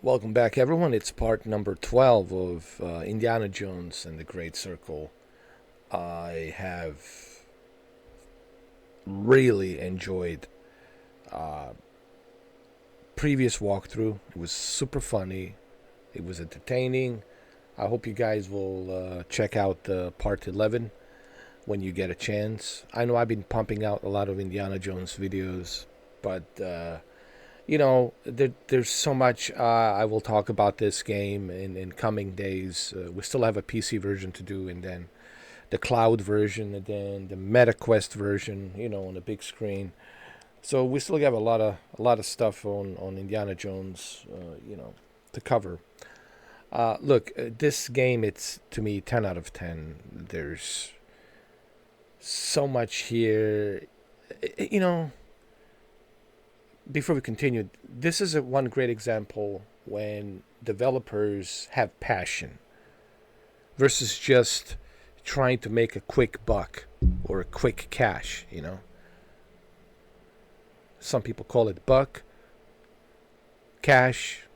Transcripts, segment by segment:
Welcome back, everyone. It's part number 12 of Indiana Jones and the Great Circle. I have really enjoyed uh, previous walkthrough. It was super funny. It was entertaining. I hope you guys will check out part 11 when you get a chance. I know I've been pumping out a lot of Indiana Jones videos, but there's so much I will talk about this game in coming days. We still have a PC version to do, and then the cloud version, and then the MetaQuest version, on the big screen. So we still have a lot of stuff on Indiana Jones, to cover. Look, this game, it's to me 10 out of 10. There's so much here. You know, before we continue, this is one great example when developers have passion versus just trying to make a quick buck or a quick cash. Some people call it buck, cash,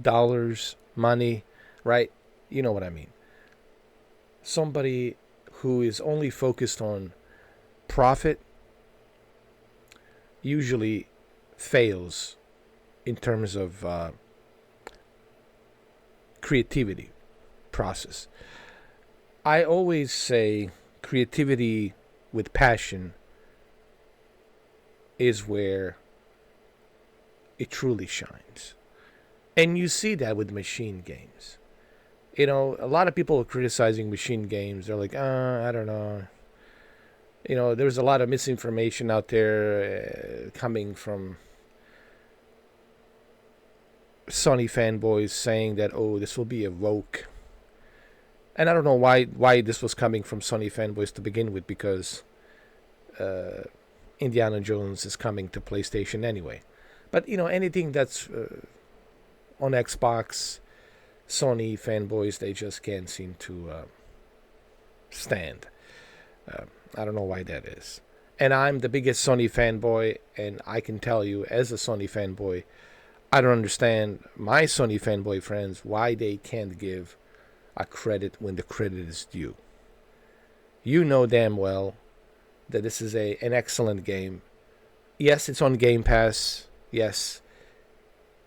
dollars, money, right? You know what I mean. Somebody who is only focused on profit usually fails in terms of creativity process. I always say creativity with passion is where it truly shines. And you see that with machine games. A lot of people are criticizing machine games. They're like, I don't know. There's a lot of misinformation out there coming from Sony fanboys saying that, oh, this will be a woke. And I don't know why this was coming from Sony fanboys to begin with, because Indiana Jones is coming to PlayStation anyway. But anything that's on Xbox, Sony fanboys, they just can't seem to stand. I don't know why that is. And I'm the biggest Sony fanboy, and I can tell you, as a Sony fanboy, I don't understand my Sony fanboy friends why they can't give a credit when the credit is due. You know damn well that this is an excellent game. Yes, it's on Game Pass. Yes.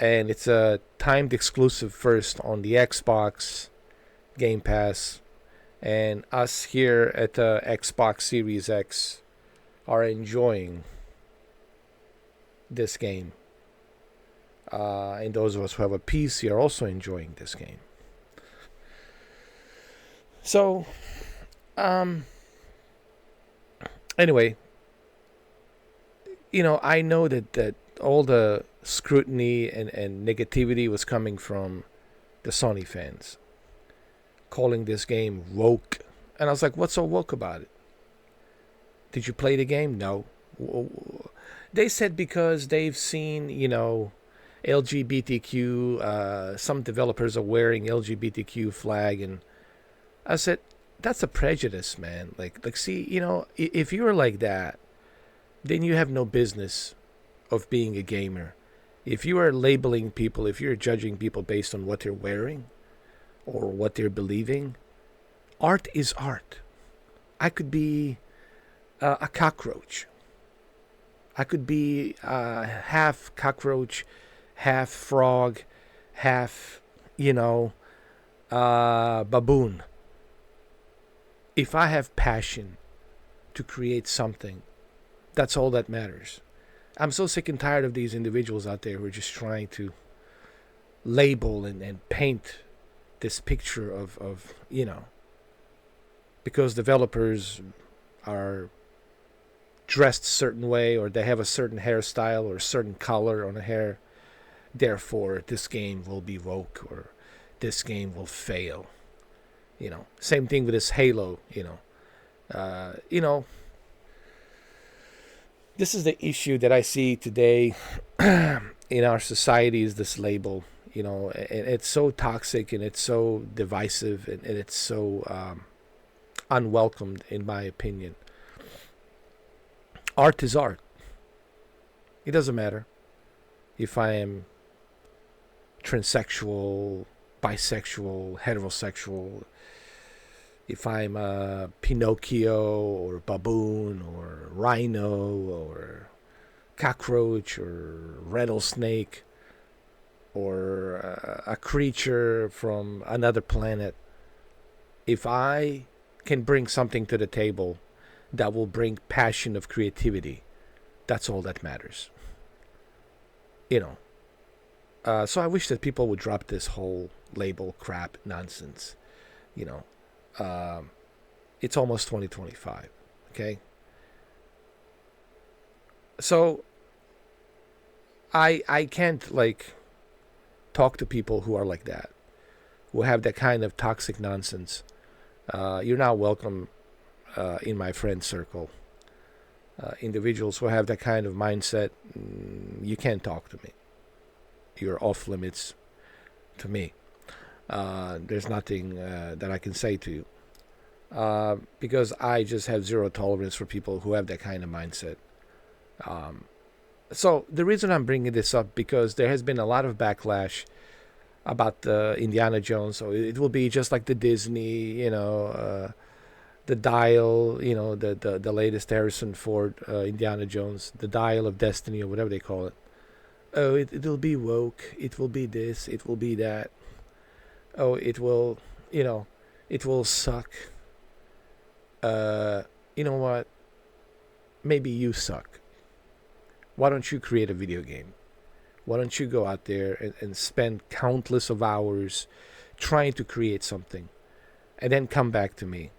And it's a timed exclusive first on the Xbox Game Pass. And us here at the Xbox Series X are enjoying this game. And those of us who have a PC are also enjoying this game. So, anyway, I know that all the scrutiny and negativity was coming from the Sony fans, calling this game woke. And I was like, what's so woke about it? Did you play the game? No. They said because they've seen, LGBTQ, some developers are wearing LGBTQ flag, and I said, that's a prejudice, man. See, if you're like that, then you have no business of being a gamer. If you are labeling people, if you're judging people based on what they're wearing or what they're believing, art is art. I could be a cockroach. I could be half cockroach, half frog, half, baboon. If I have passion to create something, that's all that matters. I'm so sick and tired of these individuals out there who are just trying to label and paint this picture of because developers are dressed a certain way, or they have a certain hairstyle or a certain color on the hair, therefore this game will be woke or this game will fail. Same thing with this Halo. Uh, you know, this is the issue that I see today in our society, is this label. And it's so toxic, and it's so divisive, and it's so unwelcomed, in my opinion. Art is art. It doesn't matter if I am transsexual, bisexual, heterosexual, if I'm a Pinocchio or baboon or rhino or cockroach or rattlesnake or a creature from another planet, if I can bring something to the table that will bring passion of creativity, that's all that matters. You know. So I wish that people would drop this whole label crap nonsense. You know, it's almost 2025. Okay. So I can't like talk to people who are like that, who have that kind of toxic nonsense. You're not welcome in my friend circle. Individuals who have that kind of mindset, you can't talk to me. You're off limits to me. There's nothing that I can say to you. Because I just have zero tolerance for people who have that kind of mindset. So the reason I'm bringing this up, because there has been a lot of backlash about the Indiana Jones. So it will be just like the Disney, the Dial, the latest Harrison Ford Indiana Jones, the Dial of Destiny or whatever they call it. Oh, it'll be woke. It will be this. It will be that. Oh, it will, it will suck. You know what? Maybe you suck. Why don't you create a video game? Why don't you go out there and spend countless of hours trying to create something and then come back to me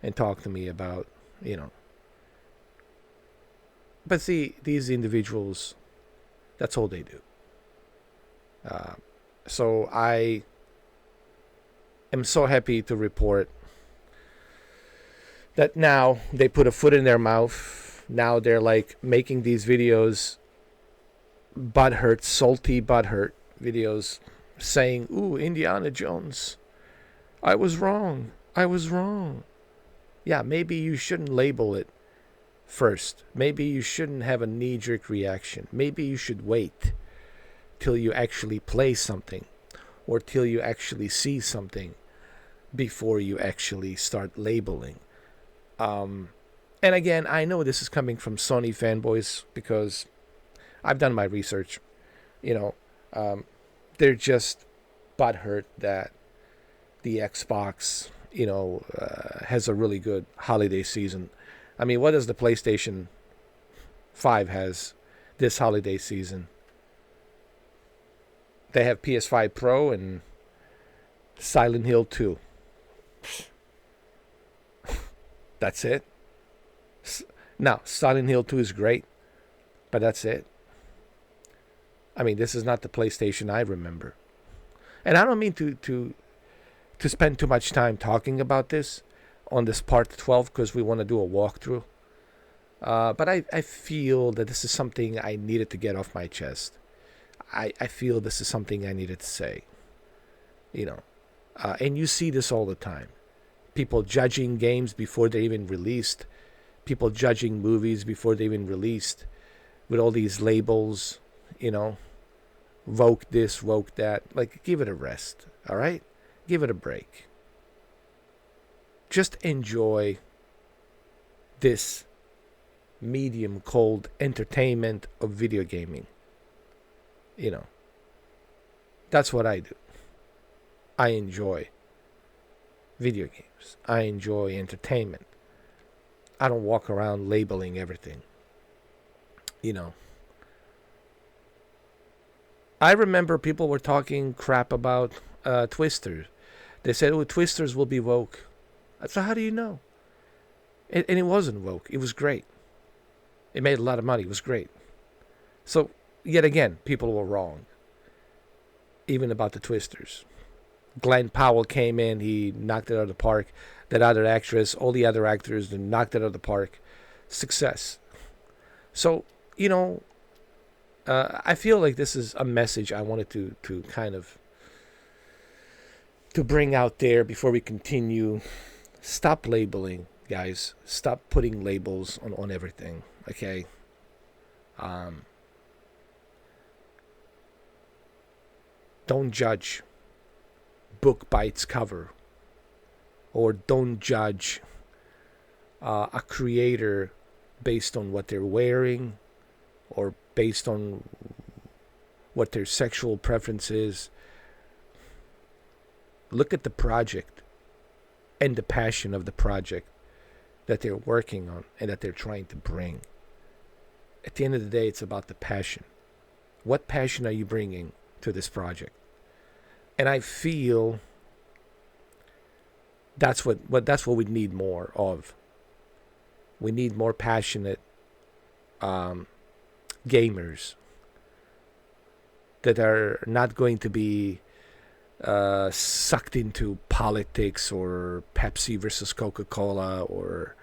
and talk to me about, But see, these individuals, that's all they do. So I am so happy to report that now they put a foot in their mouth. Now they're like making these videos, butthurt, salty butthurt videos, saying, "Ooh, Indiana Jones, I was wrong. I was wrong." Yeah, maybe you shouldn't label it first. Maybe you shouldn't have a knee-jerk reaction. Maybe you should wait till you actually play something or till you actually see something before you actually start labeling. And again, I know this is coming from Sony fanboys because I've done my research. They're just butthurt that the Xbox, has a really good holiday season. I mean, what does the PlayStation 5 has this holiday season? They have PS5 Pro and Silent Hill 2. That's it. Now, Silent Hill 2 is great, but that's it. I mean, this is not the PlayStation I remember. And I don't mean to spend too much time talking about this on this part 12 because we want to do a walkthrough. But I feel that this is something I needed to get off my chest. I feel this is something I needed to say. And you see this all the time. People judging games before they're even released. People judging movies before they're even released. With all these labels, woke this, woke that. Like, give it a rest, all right? Give it a break. Just enjoy this medium called entertainment of video gaming. That's what I do. I enjoy video games. I enjoy entertainment. I don't walk around labeling everything. I remember people were talking crap about Twisters. They said, "Oh, Twisters will be woke." So how do you know? And it wasn't woke. It was great. It made a lot of money. It was great. So, yet again, people were wrong. Even about the Twisters. Glenn Powell came in. He knocked it out of the park. That other actress, all the other actors knocked it out of the park. Success. So, I feel like this is a message I wanted to kind of to bring out there before we continue. Stop labeling, guys. Stop putting labels on everything, okay? Don't judge book by its cover, or don't judge a creator based on what they're wearing, or based on what their sexual preference is. Look at the project and the passion of the project that they're working on and that they're trying to bring. At the end of the day, it's about the passion. What passion are you bringing to this project? And I feel that's what we need more of. We need more passionate gamers that are not going to be sucked into politics or Pepsi versus Coca-Cola, or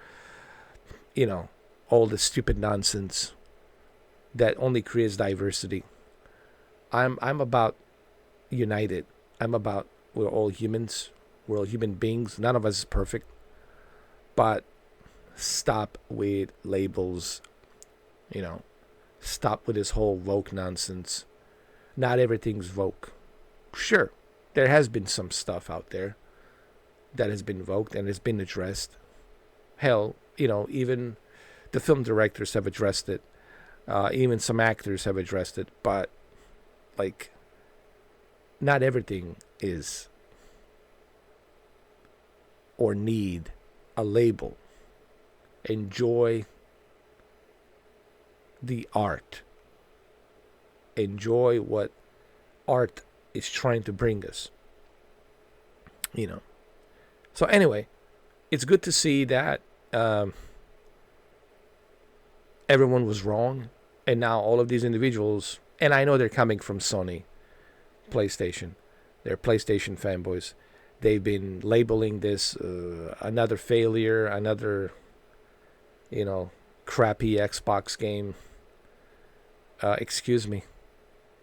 all the stupid nonsense that only creates diversity. I'm about united. I'm about we're all humans. We're all human beings. None of us is perfect. But stop with labels. Stop with this whole woke nonsense. Not everything's woke. Sure, there has been some stuff out there that has been woke and has been addressed. Hell, even the film directors have addressed it. Even some actors have addressed it. But, not everything is or need a label. Enjoy the art. Enjoy what art is trying to bring us. So anyway, it's good to see that everyone was wrong, and now all of these individuals, and I know they're coming from Sony, PlayStation, they're PlayStation fanboys. They've been labeling this another failure, another crappy Xbox game. Excuse me.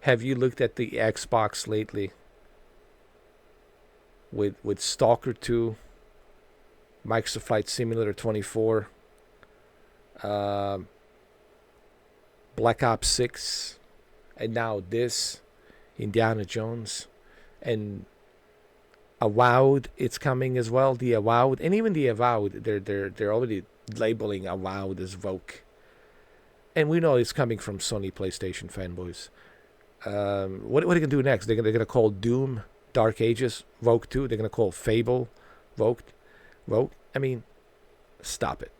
Have you looked at the Xbox lately? With Stalker 2, Microsoft Flight Simulator 24, Black Ops 6, and now this, Indiana Jones, and Avowed, it's coming as well. The Avowed, and even the Avowed, they're already labeling Avowed as woke. And we know it's coming from Sony PlayStation fanboys. What are they gonna do next? They're gonna call Doom Dark Ages woke too. They're gonna call Fable woke. I mean, stop it,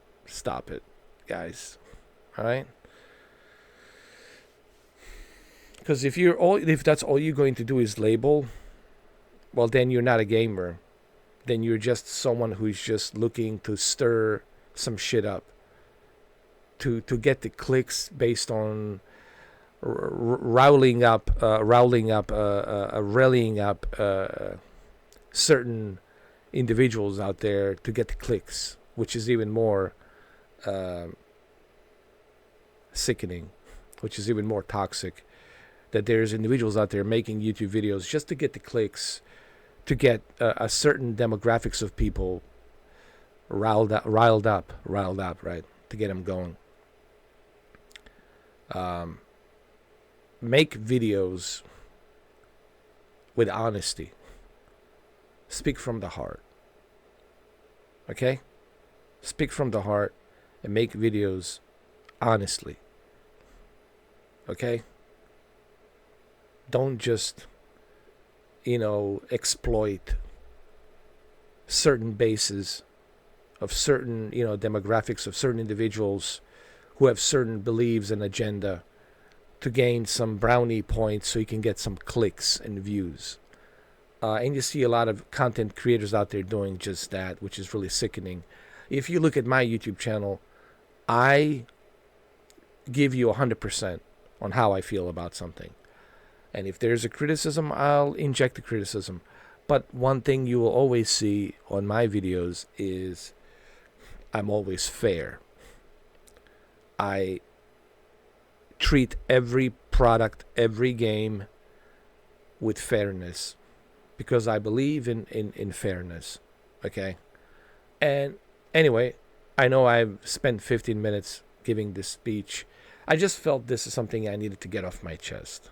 guys. All right. Because if that's all you're going to do is label, well, then you're not a gamer. Then you're just someone who's just looking to stir some shit up. To get the clicks based on rallying up certain individuals out there to get the clicks, which is even more sickening, which is even more toxic. That there's individuals out there making YouTube videos just to get the clicks, to get a certain demographics of people riled up, right? To get them going. Make videos with honesty. Speak from the heart. Okay? Speak from the heart and make videos honestly. Okay? Don't just, exploit certain bases of certain, demographics of certain individuals who have certain beliefs and agenda to gain some brownie points so you can get some clicks and views. And you see a lot of content creators out there doing just that, which is really sickening. If you look at my YouTube channel, I give you 100% on how I feel about something. And if there's a criticism, I'll inject the criticism. But one thing you will always see on my videos is I'm always fair. I treat every product, every game with fairness because I believe in fairness. Okay? And anyway, I know I've spent 15 minutes giving this speech. I just felt this is something I needed to get off my chest.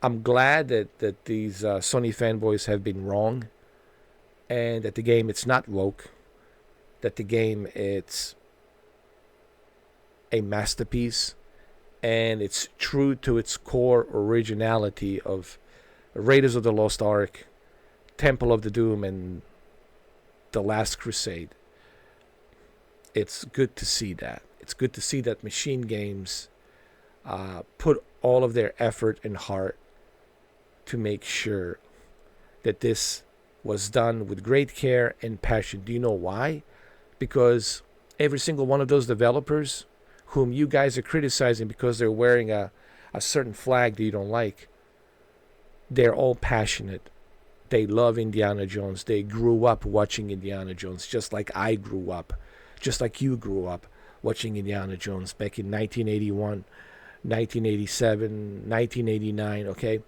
I'm glad that these Sony fanboys have been wrong, and that the game it's not woke, that the game it's a masterpiece, and it's true to its core originality of Raiders of the Lost Ark, Temple of the Doom, and The Last Crusade. It's good to see that. It's good to see that Machine Games put all of their effort and heart to make sure that this was done with great care and passion. Do you know why? Because every single one of those developers whom you guys are criticizing because they're wearing a certain flag that you don't like, they're all passionate. They love Indiana Jones. They grew up watching Indiana Jones, just like I grew up, just like you grew up watching Indiana Jones back in 1981, 1987, 1989, okay?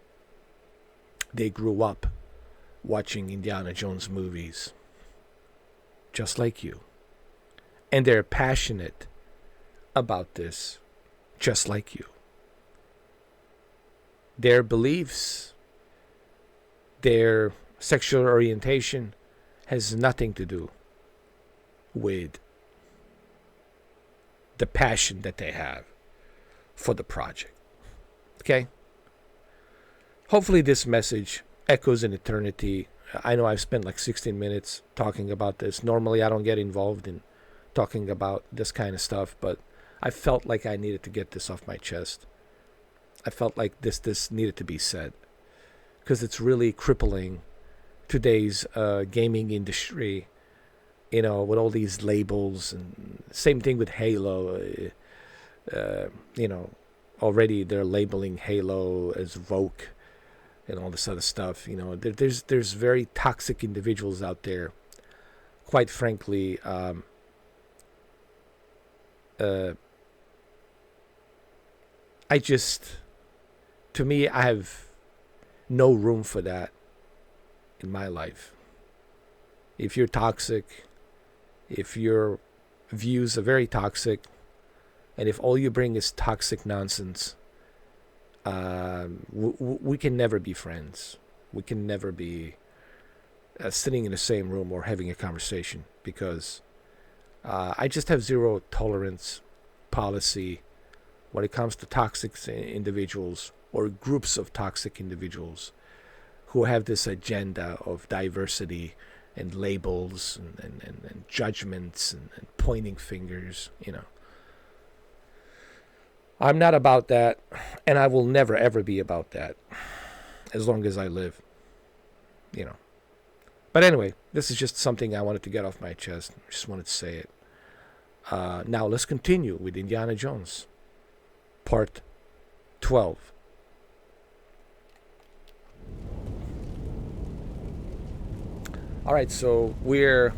They grew up watching Indiana Jones movies, just like you. And they're passionate about this, just like you. Their beliefs, their sexual orientation has nothing to do with the passion that they have for the project. Okay? Hopefully this message echoes in eternity. I know I've spent like 16 minutes talking about this. Normally I don't get involved in talking about this kind of stuff, but I felt like I needed to get this off my chest. I felt like this needed to be said, because it's really crippling today's gaming industry, you know, with all these labels. And same thing with Halo. You know, already they're labeling Halo as woke and all this other stuff. You know, there's very toxic individuals out there. Quite frankly, to me, I have no room for that in my life. If you're toxic, if your views are very toxic, and if all you bring is toxic nonsense, we can never be friends. We can never be sitting in the same room or having a conversation, because I just have zero tolerance policy when it comes to toxic individuals or groups of toxic individuals who have this agenda of diversity and labels and judgments and pointing fingers, you know. I'm not about that, and I will never, ever be about that as long as I live, you know. But anyway, this is just something I wanted to get off my chest. Just wanted to say it. Now let's continue with Indiana Jones, Part 12. All right, so we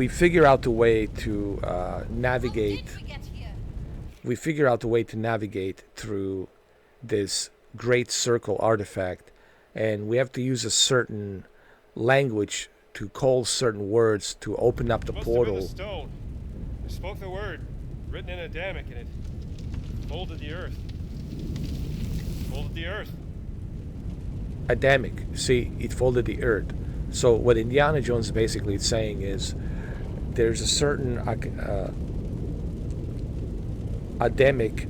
figure out a way to navigate. We figure out a way to navigate through this great circle artifact, and we have to use a certain language to call certain words to open up the portal. The stone. I spoke the word, written in Adamic, and it folded the earth. Folded the earth. Adamic. See, it folded the earth. So what Indiana Jones basically is saying is there's a certain Adamic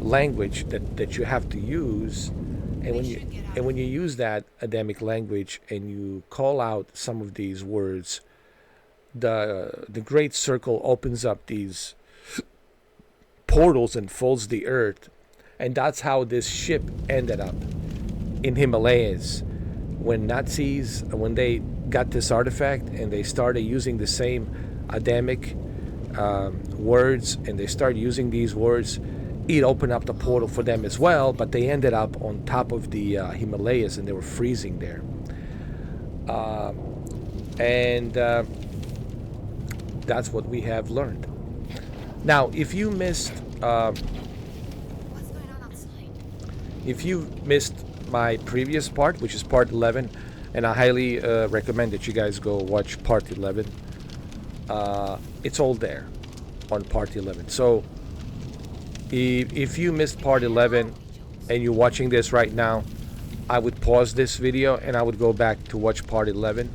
language that you have to use, and when you use that Adamic language and you call out some of these words, the great circle opens up these portals and folds the earth, and that's how this ship ended up in Himalayas. When Nazis, when they got this artifact and they started using the same Adamic words, and they started using these words, it opened up the portal for them as well, but they ended up on top of the Himalayas, and they were freezing there. And that's what we have learned. Now, if you missed my previous part, which is part 11, and I highly recommend that you guys go watch part 11. It's all there on part 11. So if you missed part 11, and you're watching this right now, I would pause this video and I would go back to watch part 11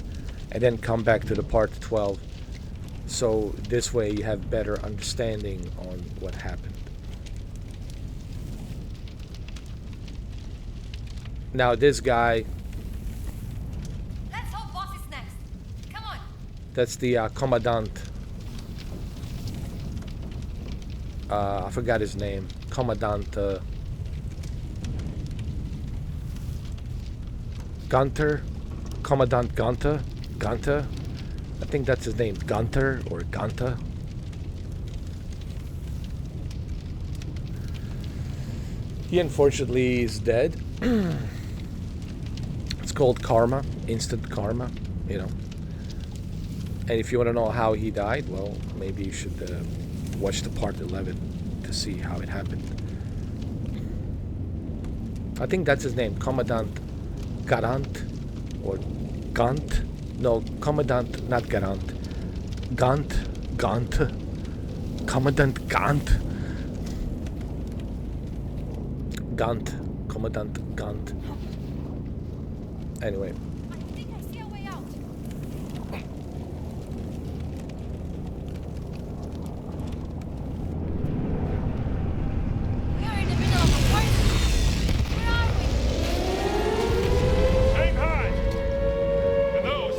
and then come back to the part 12. So this way you have better understanding on what happened. Now this guy, Let's hope Voss is next. Come on. that's the commandant. I forgot his name. Commandant Gunter. Commandant Gunter. Gunter. I think that's his name. Gunter or Gunter. He unfortunately is dead. It's called karma. Instant karma, you know. And if you want to know how he died, well, maybe you should watch the part 11 to see how it happened. I think that's his name. Commandant Garant or Gant. No, Commandant, not Garant. Gant. Commandant Gant. Gant. Commandant Gant. Anyway. I think I see a way out. We are in the middle of a war. Where are we? Shanghai! And those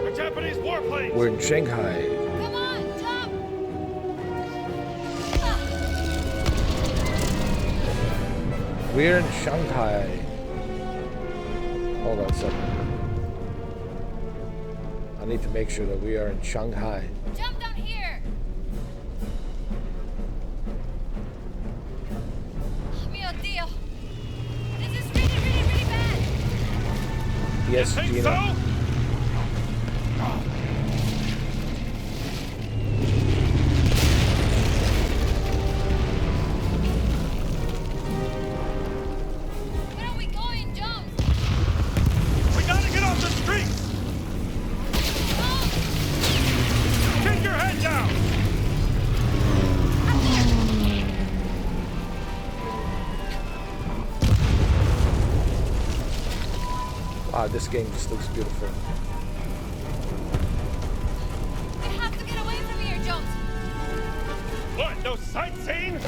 are Japanese warplanes! We're in Shanghai. Come on, jump! We're in Shanghai. Hold on a second. I need to make sure that we are in Shanghai. Jump down here! Mio Dio! This is really bad! Yes, Think Gina. so? Where are we going, Jones? We gotta get off the street! Oh! Keep your head down! Wow, this game just looks beautiful. We have to get away from here, Jones! What, no sightseeing?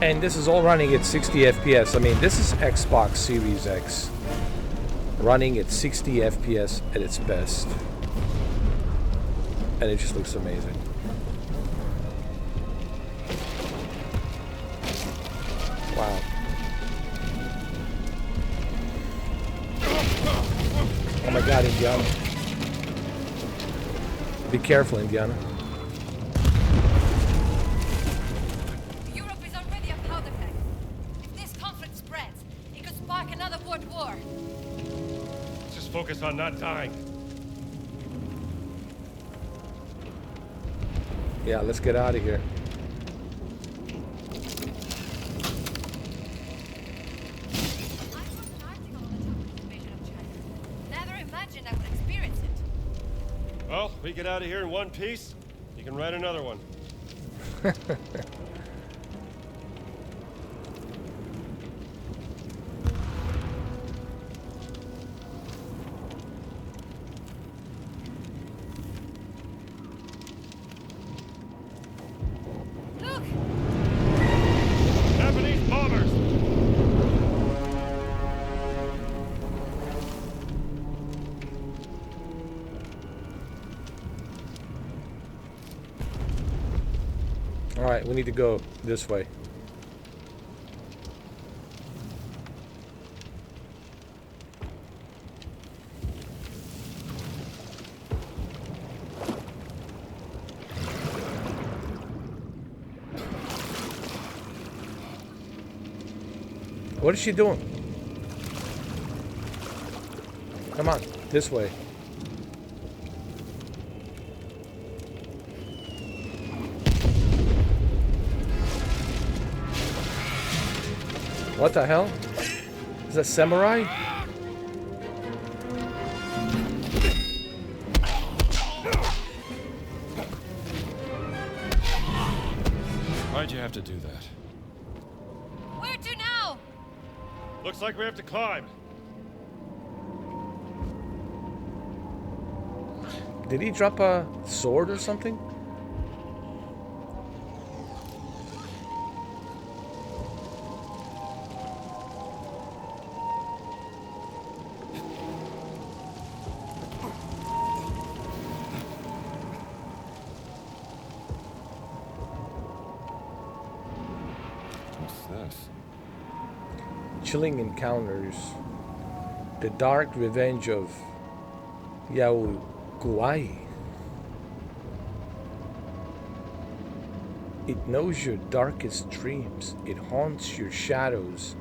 And this is all running at 60 FPS. I mean, this is Xbox Series X running at 60 FPS at its best. And it just looks amazing. Wow. Oh my god, Indiana. Be careful, Indiana. Europe is already a powder keg. If this conflict spreads, it could spark another world war. Let's just focus on not dying. Yeah, let's get out of here. I wrote an article on the Japanese invasion of China. Never imagined I would experience it. Well, we get out of here in one piece, you can write another one. Look! Japanese bombers! Alright, we need to go this way. What is she doing? Come on, this way. What the hell? Is that samurai? Why'd you have to do that? Where to now? Looks like we have to climb. Did he drop a sword or something? What's this? Chilling encounters. The dark revenge of Yaoguai. It knows your darkest dreams. It haunts your shadows.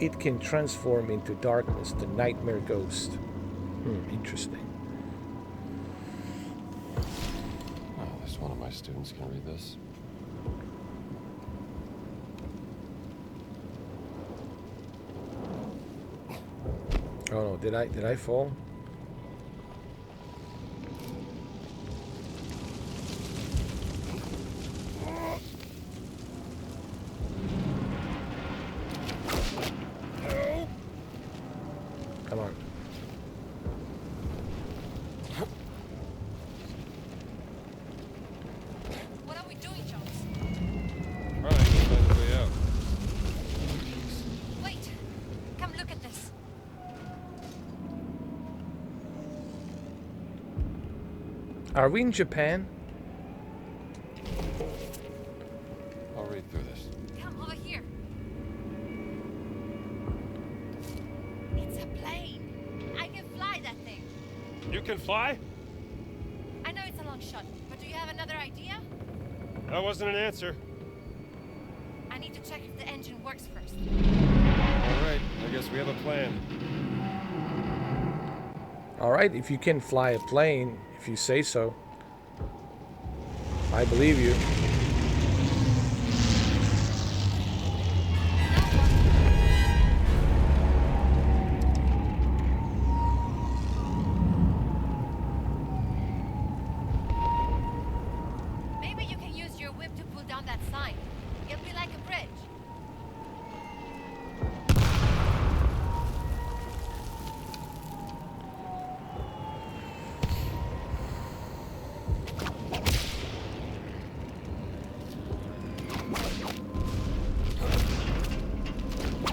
It can transform into darkness, the nightmare ghost. Interesting. Oh, at least one of my students can read this. Oh no, did I fall? Come on. What are we doing, Jones? Trying to find a way out. Wait. Come look at this. Are we in Japan? I'll read through this. Come over here. It's a plane. I can fly that thing. You can fly? I know it's a long shot, but do you have another idea? That wasn't an answer. I need to check if the engine works first. All right, I guess we have a plan. Alright, if you can fly a plane, if you say so. I believe you. Maybe you can use your whip to pull down that sign. It'll be like a bridge.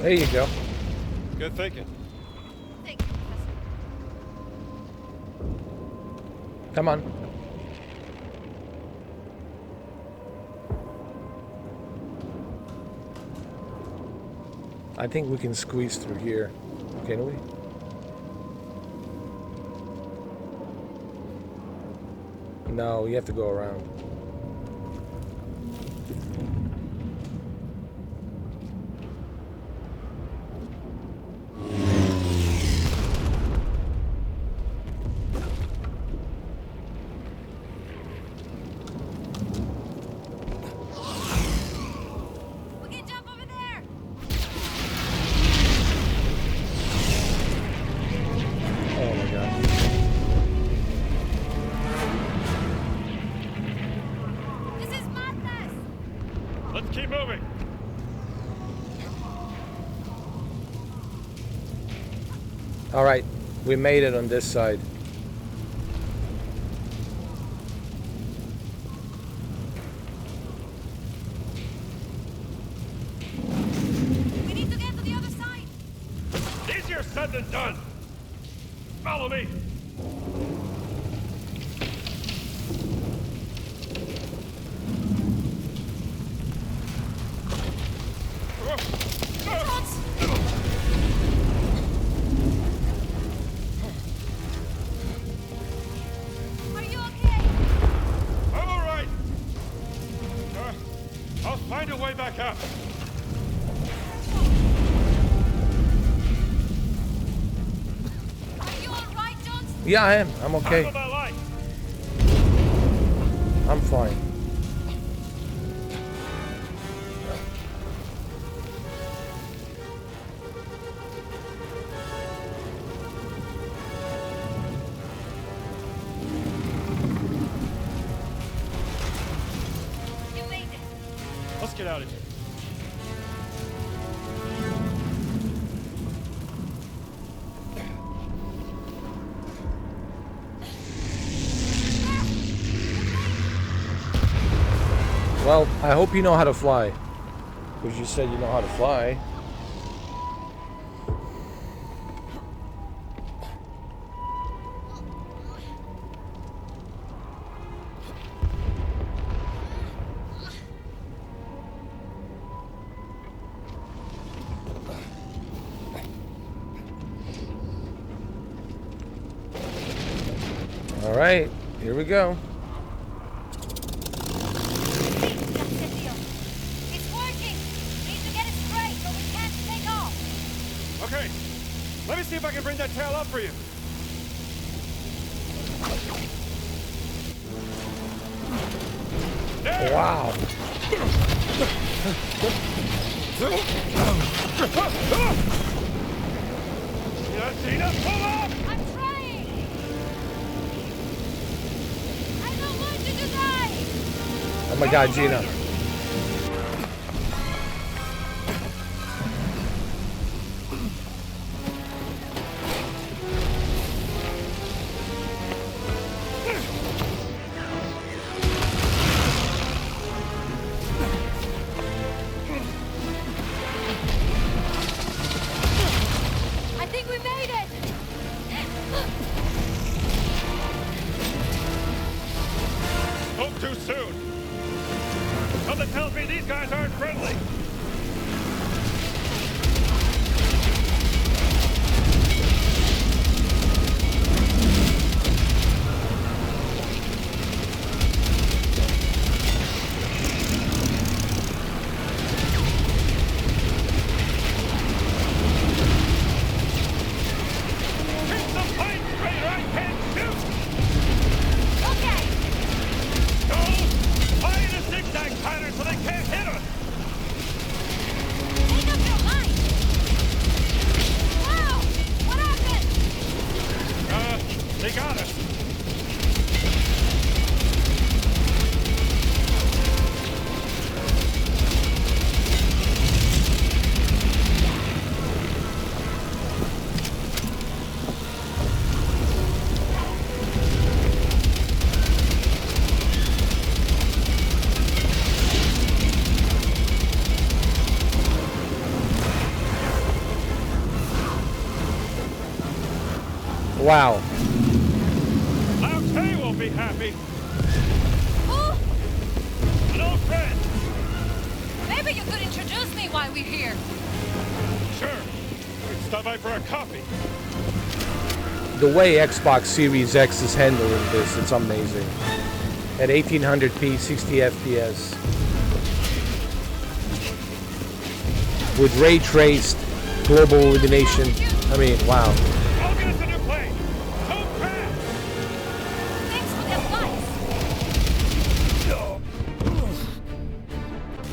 There you go. Good thinking. Thank you, Professor. Come on. I think we can squeeze through here. Can we? No, you have to go around. We can jump over there. Oh my god. This is madness. Let's keep moving. Alright, we made it on this side. We need to get to the other side. Easier said than done. Follow me. Are you okay? I'm all right. I'll find a way back up. Are you all right, Jones? Yeah, I am. I'm okay. Follow my light. I'm fine. You made it. I'll Let's get out of here. Well, I hope you know how to fly. Because you said you know how to fly. All right, here we go. That's it, Leo. It's working. We need to get it straight, but we can't take off. Okay, let me see if I can bring that tail up for you. There! Wow. Gina, pull up! I'm trying. I don't want you to die. Oh my God, Gina. I think we made it. Spoke too soon. Something tells me these guys aren't friendly. Keep the plane straight or I can't shoot! Okay. Go! Fly in a zigzag pattern so they can't hit us! Make up your mind. Wow. What happened? They got us. Wow. Lao Tse will be happy. Who? An old friend. Maybe you could introduce me while we're here. Sure. We can stop by for a coffee. The way Xbox Series X is handling this, it's amazing. At 1800p, 60 FPS. With ray traced global illumination. I mean, wow. I'll get us a new plane. Don't crash. Thanks for the advice.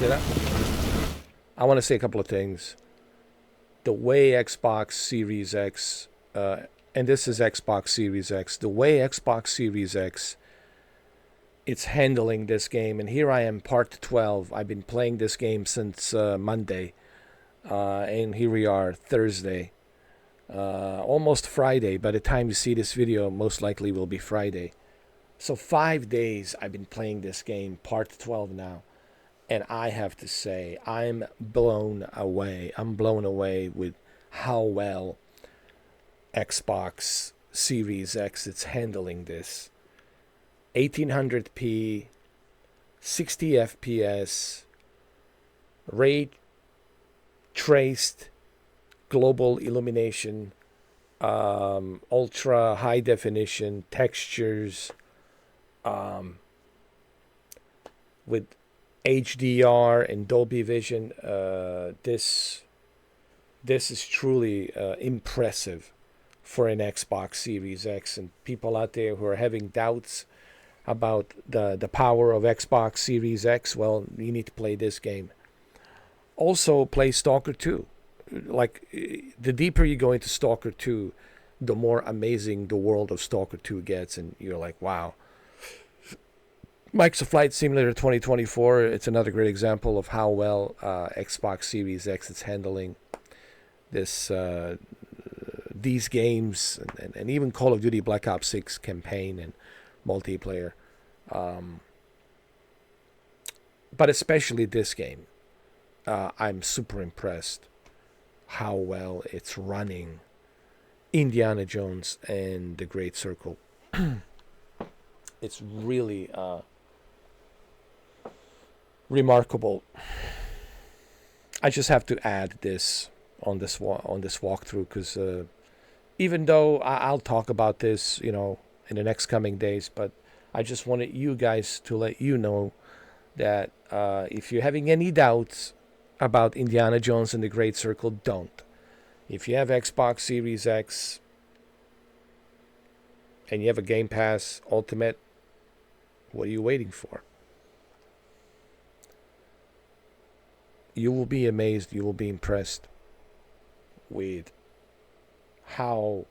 Did I want to say a couple of things. The way Xbox Series X, and this is Xbox Series X, the way Xbox Series X, it's handling this game. And here I am, part 12. I've been playing this game since Monday. And here we are, Thursday. Almost Friday. By the time you see this video, most likely will be Friday. So 5 days I've been playing this game, part 12 now. And I have to say, I'm blown away. I'm blown away with how well Xbox Series X is handling this. 1800p, 60 FPS, ray traced global illumination, ultra high definition textures, with HDR and Dolby Vision. This is truly impressive for an Xbox Series X. And people out there who are having doubts about the power of Xbox Series X, well, you need to play this game. Also, play Stalker 2. Like, the deeper you go into Stalker 2, the more amazing the world of Stalker 2 gets. And you're like, wow. Microsoft Flight Simulator 2024, it's another great example of how well Xbox Series X is handling this these games, and even Call of Duty Black Ops 6 campaign and multiplayer. But especially this game. I'm super impressed how well it's running Indiana Jones and the Great Circle. It's really remarkable. I just have to add this on this walkthrough, because even though I'll talk about this, in the next coming days, but I just wanted you guys to let you know that if you're having any doubts about Indiana Jones and the Great Circle, don't. If you have Xbox Series X and you have a Game Pass Ultimate, what are you waiting for? You will be amazed, you will be impressed with how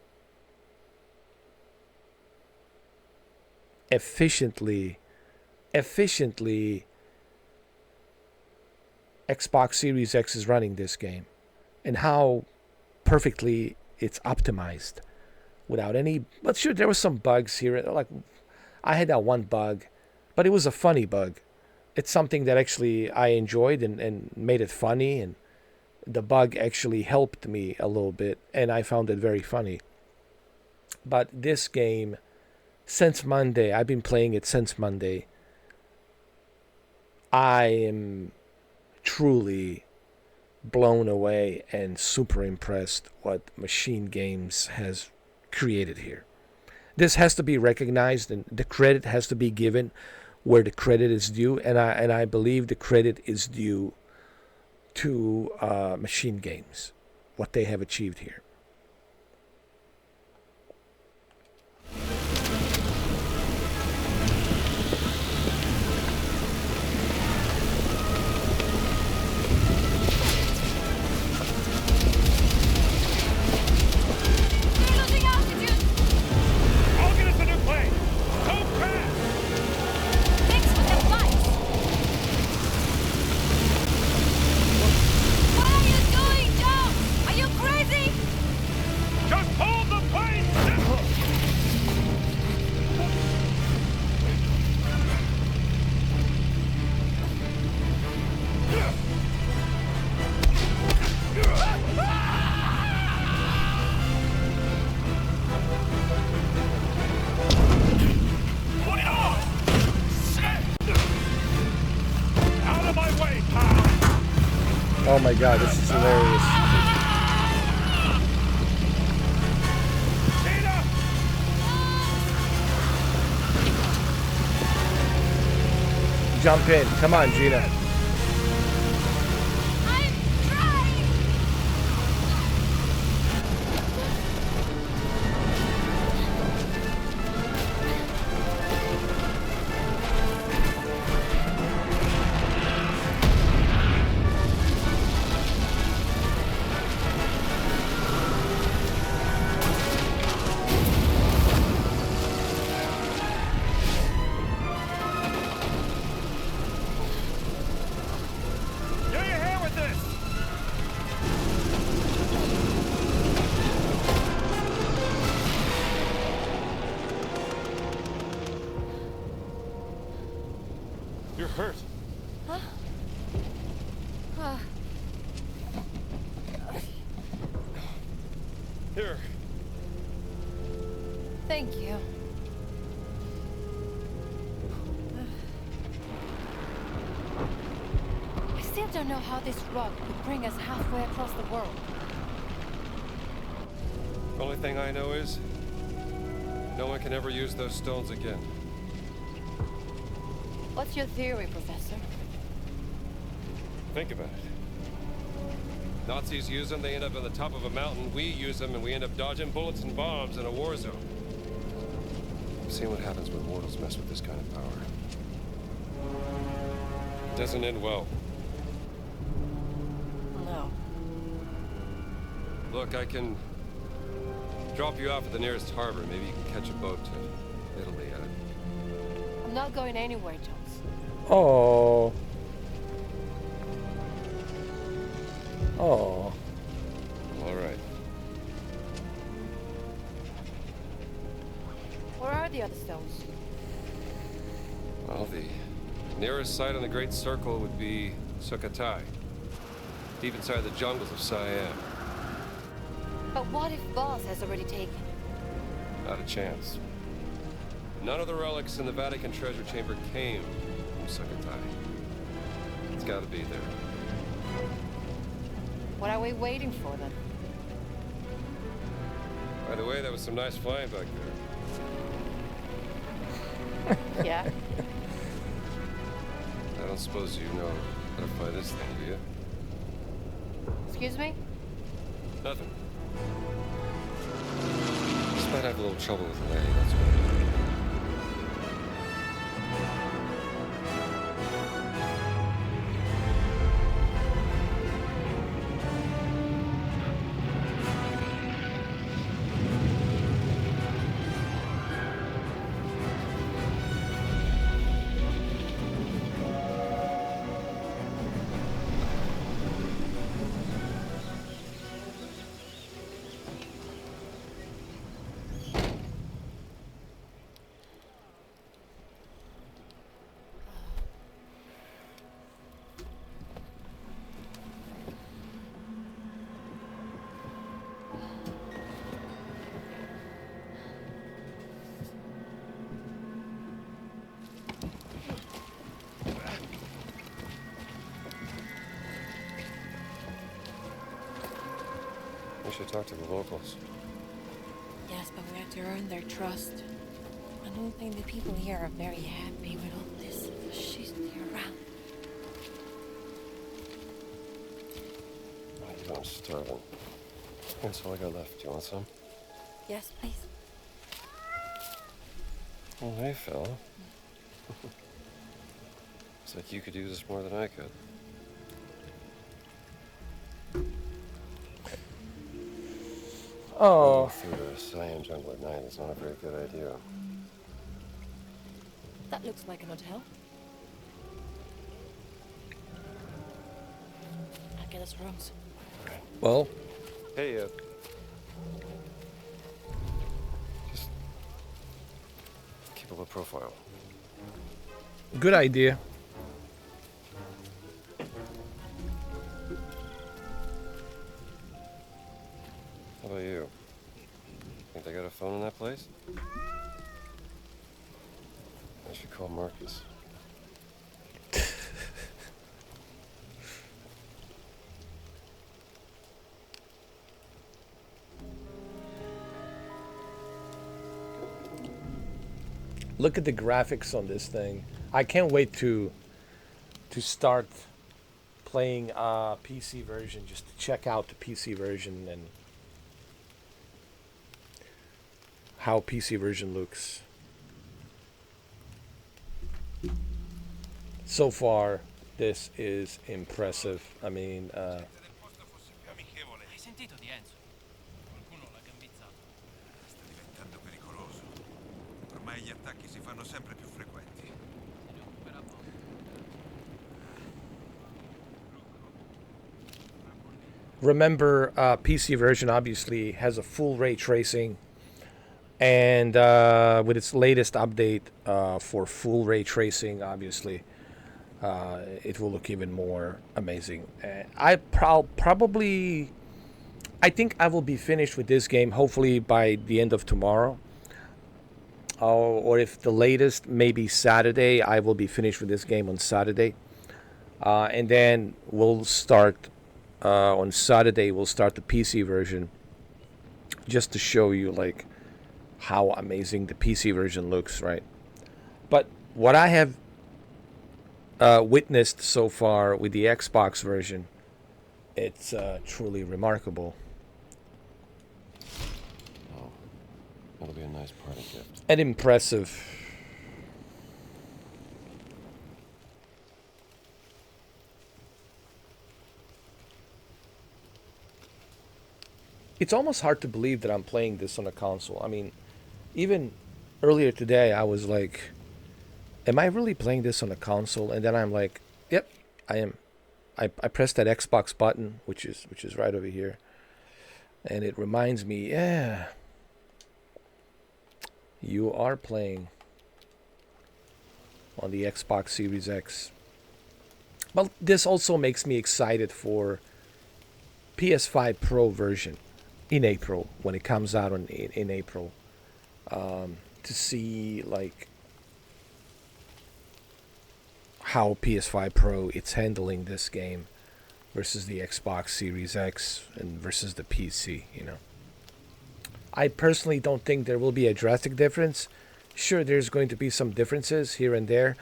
efficiently Xbox Series X is running this game, and how perfectly it's optimized without any. But sure, there were some bugs here. Like, I had that one bug, but it was a funny bug. It's something that actually I enjoyed and made it funny, and the bug actually helped me a little bit, and I found it very funny. But this game, since Monday, I've been playing it since Monday. I am truly blown away and super impressed what Machine Games has created here. This has to be recognized, and the credit has to be given where the credit is due, and I believe the credit is due to Machine Games, what they have achieved here. We're losing altitude! I'll get us a new plane! So fast! Thanks for the advice! What are you doing, Joe? Are you crazy? Just hold the plane still! Put it on! Shit! Out of my way, pal! Oh my god, this is hilarious. Gina! Jump in. Come on, Gina. I'm trying! Get your hand with this! You're hurt. Here. Thank you. I still don't know how this rock could bring us halfway across the world. Only thing I know is no one can ever use those stones again. What's your theory, Professor? Think about it. Nazis use them, they end up on the top of a mountain. We use them, and we end up dodging bullets and bombs in a war zone. I've seen what happens when mortals mess with this kind of power. It doesn't end well. No. Look, I can drop you off at the nearest harbor. Maybe you can catch a boat to Italy. I'm not going anywhere, Jones. Oh. Oh. All right. Where are the other stones? Well, the nearest site on the Great Circle would be Sukhothai, deep inside the jungles of Siam. But what if Voss has already taken it? Not a chance. None of the relics in the Vatican treasure chamber came from Sukhothai. It's got to be there. What are we waiting for then? By the way, that was some nice flying back there. Yeah? I don't suppose you know how to fly this thing, do you? Excuse me? Nothing. Just might have a little trouble with the lady, that's all. We should talk to the locals. Yes, but we have to earn their trust. I don't think the people here are very happy with all this fascisty around. I'm starving. That's all I got left. Do you want some? Yes, please. Oh, hey, fella. Looks like you could use this more than I could. Oh. Through the Siam jungle at night is not a very good idea. That looks like an hotel. I'll get us rooms. Well, Hey, just keep a low profile. good idea. How about you? Think they got a phone in that place? I should call Marcus. Look at the graphics on this thing. I can't wait to start playing PC version, just to check out the PC version and how PC version looks. So far, this is impressive. I mean, Hai sentito di Enzo? Qualcuno l'ha gambizzato. Sta diventando pericoloso. Ormai gli attacchi si fanno sempre più frequenti. Se ne occuperà poco. remember, PC version obviously has a full ray tracing, and with its latest update for full ray tracing, obviously, it will look even more amazing. I think I will be finished with this game hopefully by the end of tomorrow. Or if the latest, maybe Saturday, I will be finished with this game on Saturday. And then we'll start, on Saturday, we'll start the PC version. Just to show you, like, how amazing the PC version looks, right? But what I have witnessed so far with the Xbox version, it's truly remarkable. Oh, that'll be a nice party gift. And impressive. It's almost hard to believe that I'm playing this on a console. I mean, even earlier today, I was like, am I really playing this on a console? And then I'm like, yep, I am. I press that Xbox button, which is right over here, and it reminds me, yeah, you are playing on the Xbox Series X. Well, this also makes me excited for PS5 Pro version in April, when it comes out in April, to see like how PS5 Pro it's handling this game versus the Xbox Series X and versus the PC. I personally don't think there will be a drastic difference. Sure, there's going to be some differences here and there,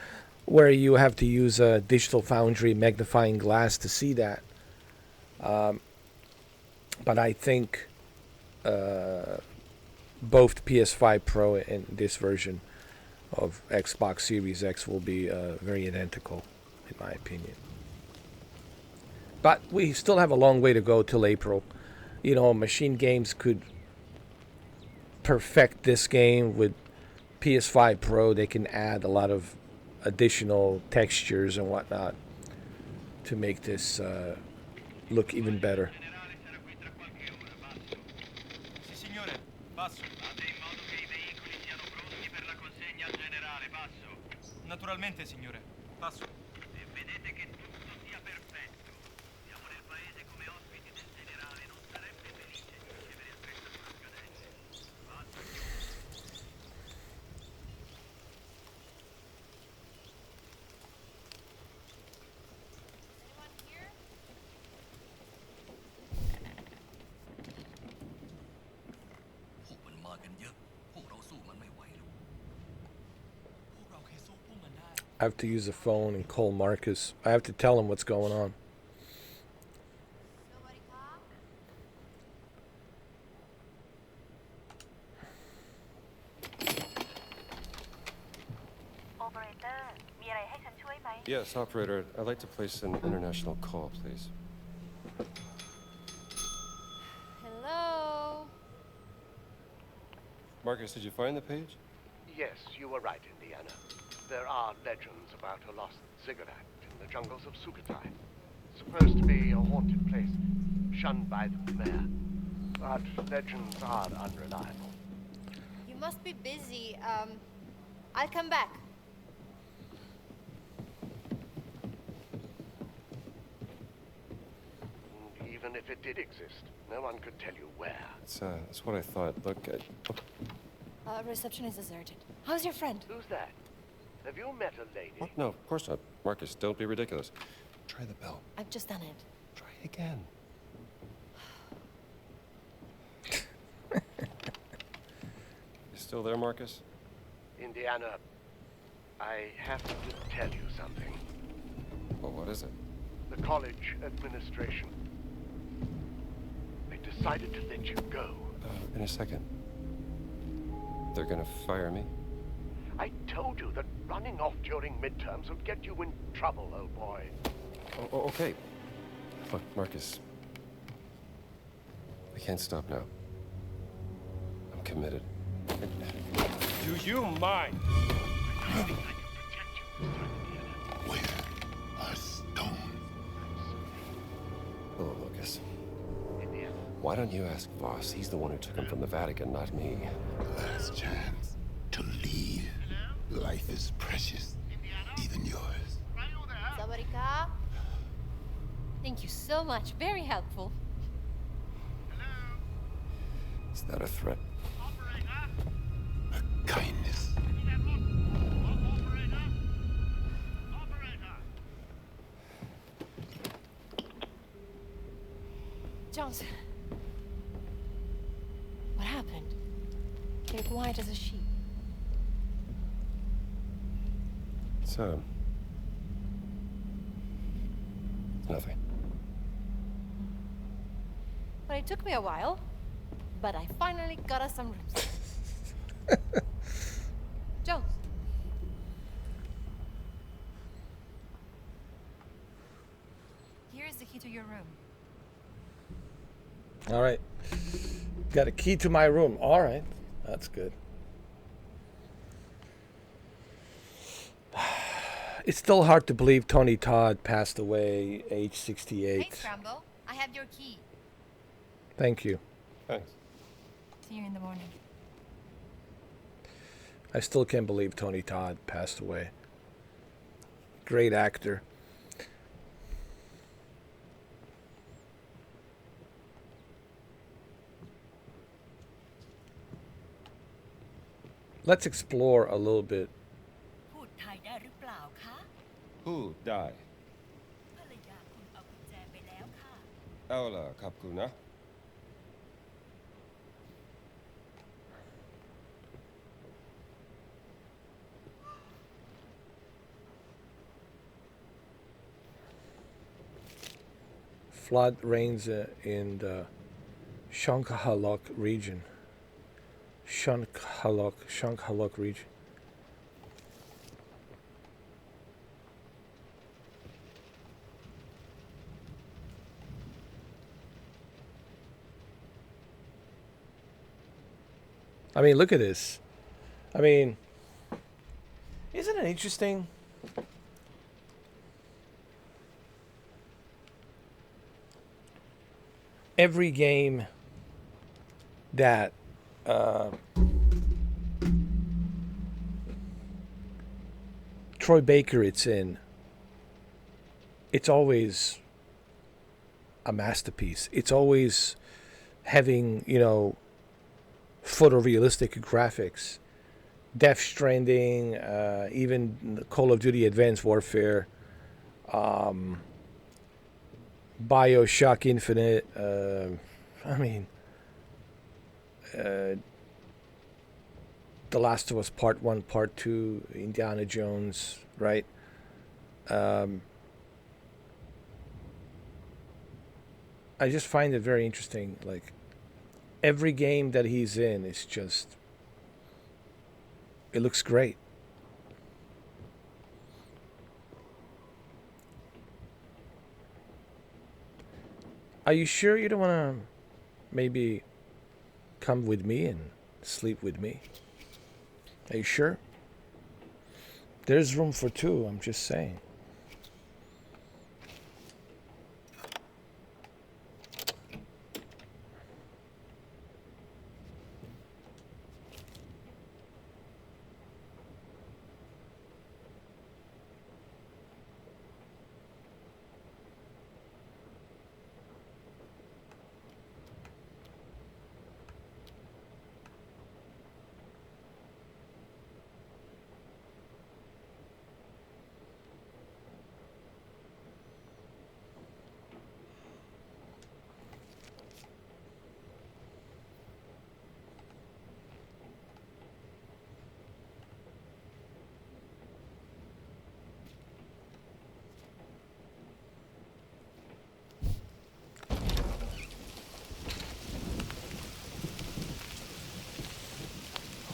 where you have to use a digital foundry magnifying glass to see that. But I think both PS5 Pro and this version of Xbox Series X will be very identical, in my opinion. But we still have a long way to go till April. Machine Games could perfect this game with PS5 Pro. They can add a lot of additional textures and whatnot to make this look even better. Sì, signore. Passo. Fate in modo che i veicoli siano pronti per la consegna al generale. Passo. Naturalmente, signore. Passo. E vedete che tutto sia perfetto. Siamo nel paese come ospiti del generale. Non sarebbe felice di ricevere attrezzature scadenti. Passo. Anyone here? I have to use the phone and call Marcus. I have to tell him what's going on. Nobody come? Yes, operator. I'd like to place an international call, please. Hello? Marcus, did you find the page? Yes, you were right, Indiana. There are legends about a lost ziggurat in the jungles of Sukhothai. Supposed to be a haunted place, shunned by the mayor. But legends are unreliable. You must be busy. I'll come back. And even if it did exist, no one could tell you where. That's what I thought. Look, Reception is deserted. How's your friend? Who's that? Have you met a lady? what? No, of course not. Marcus, don't be ridiculous. Try the bell. I've just done it. Try again. You still there, Marcus? Indiana, I have to tell you something. Well, what is it? The college administration, they decided to let you go. In a second. They're gonna fire me? I told you that running off during midterms would get you in trouble, old boy. Oh, okay. Look, Marcus. I can't stop now. I'm committed. Do you mind? Where are Stone? Hello, Lucas. Indiana. Why don't you ask Voss? He's the one who took him from the Vatican, not me. Last chance to leave. Life is precious, even yours. Sabarika? Thank you so much. Very helpful. Is that a threat? A kindness. Jones. What happened? You're quiet as a sheep. So, nothing. Well, it took me a while, but I finally got us some rooms. Jones. Here is the key to your room. All right. Got a key to my room. All right. That's good. It's still hard to believe Tony Todd passed away age Hey, 68. Scramble. I have your key. Thank you. Thanks. See you in the morning. I still can't believe Tony Todd passed away. Great actor. Let's explore a little bit. พูดไทยได้หรือเปล่าคะ Who die? ภรรยาคุณเอากุญแจไปแล้วค่ะ เอาล่ะขอบคุณนะ Flood rains in the Shankhalok region. Shankhalok region. I mean, look at this. I mean, isn't it interesting? Every game that Troy Baker it's in, it's always a masterpiece. It's always having, photorealistic graphics. Death Stranding, even Call of Duty Advanced Warfare, Bioshock Infinite, The Last of Us Part 1, Part 2, Indiana Jones, right? I just find it very interesting. Like, every game that he's in is just, it looks great. Are you sure you don't want to maybe come with me and sleep with me? Are you sure? There's room for two, I'm just saying.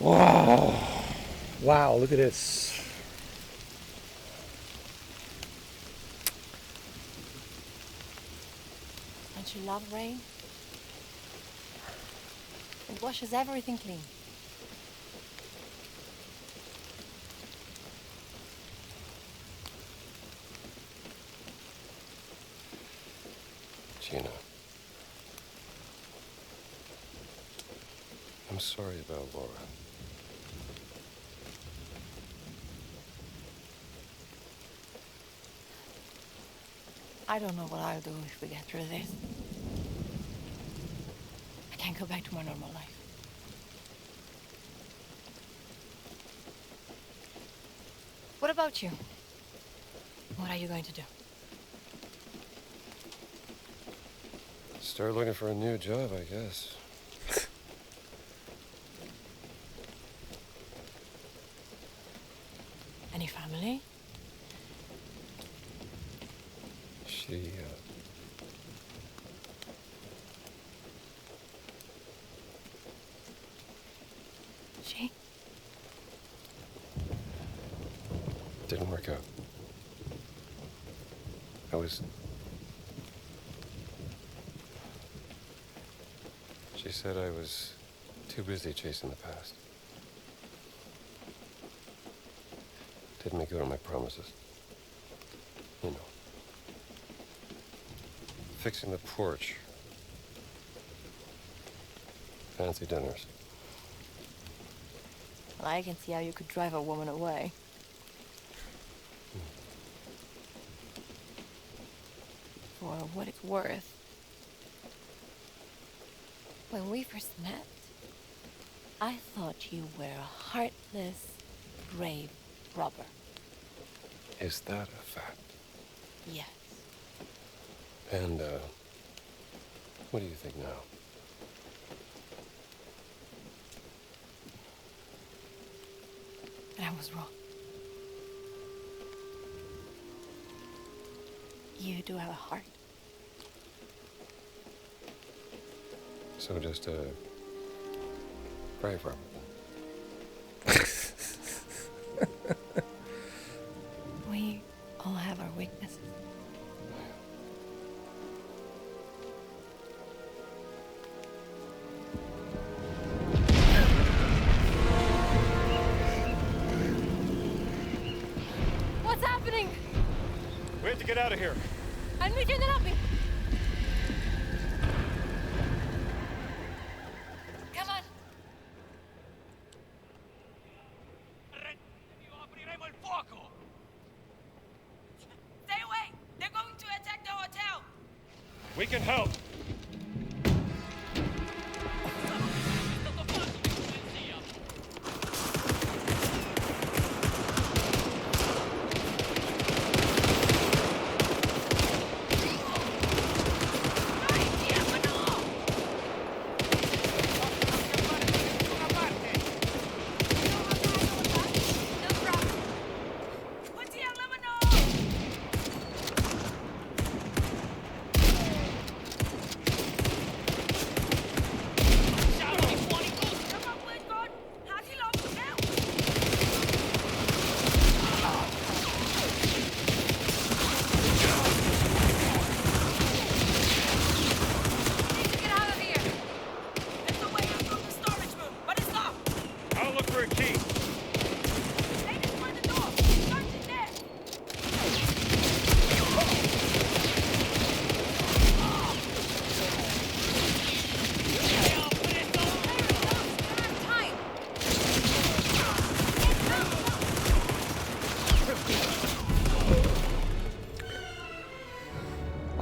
Wow. Wow, look at this. Don't you love rain? It washes everything clean. Gina. I'm sorry about Laura. I don't know what I'll do if we get through this. I can't go back to my normal life. What about you? What are you going to do? Start looking for a new job, I guess. Any family? She, She? didn't work out. I was... She said I was too busy chasing the past. Didn't make good on my promises. fixing the porch. Fancy dinners. Well, I can see how you could drive a woman away. For what it's worth, when we first met, I thought you were a heartless, brave robber. Is that a fact? Yes. And, what do you think now? But I was wrong. You do have a heart. So just a brave robber. We all have our weaknesses. What's happening? We have to get out of here. I'm meeting the lobby. Come on. Apriremo il fuoco! Stay away! They're going to attack the hotel! We can help!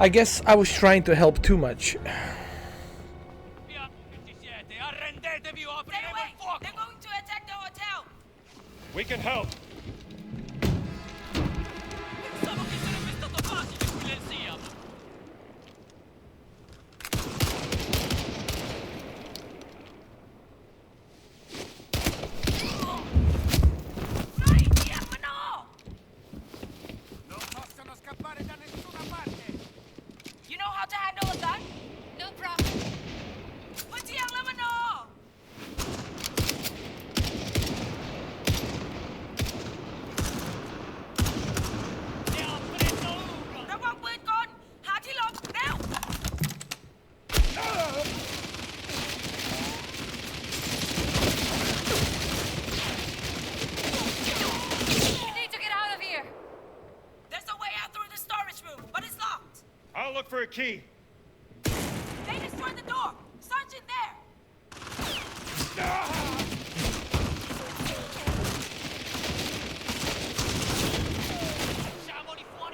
I guess I was trying to help too much. They're going to attack the hotel! We can help! Pensavo che sarebbe stato facile qui nel Siam! Non possono scappare da nessuna parte! You know how to handle a gun? No problem. Put your lemon. I'll look for a key. They destroyed the door! Sergeant there!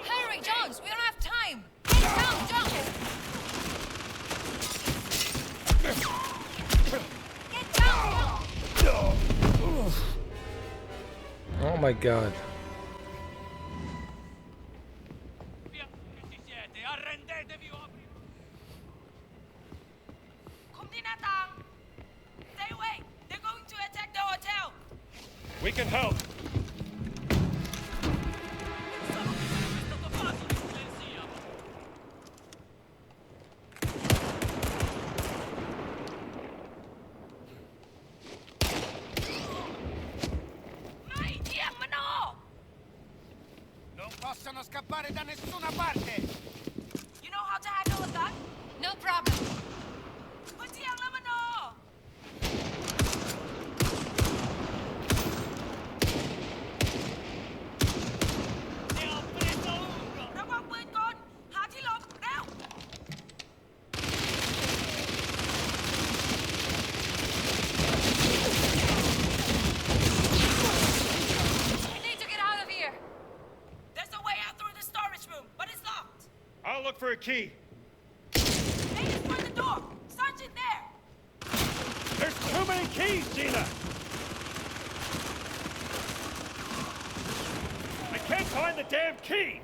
Hurry, Jones! We don't have time! Get down, Jones! Get down, Jones! Oh my god. Stay away! They're going to attack the hotel! We can help! Non possono scappare da nessuna parte! You know how to handle a gun? No problem. Put your lemon.ระวังปืนกลหาที่หลบเร็ว look for a key. They destroyed the door! Sergeant there! There's too many keys, Gina! I can't find the damn key!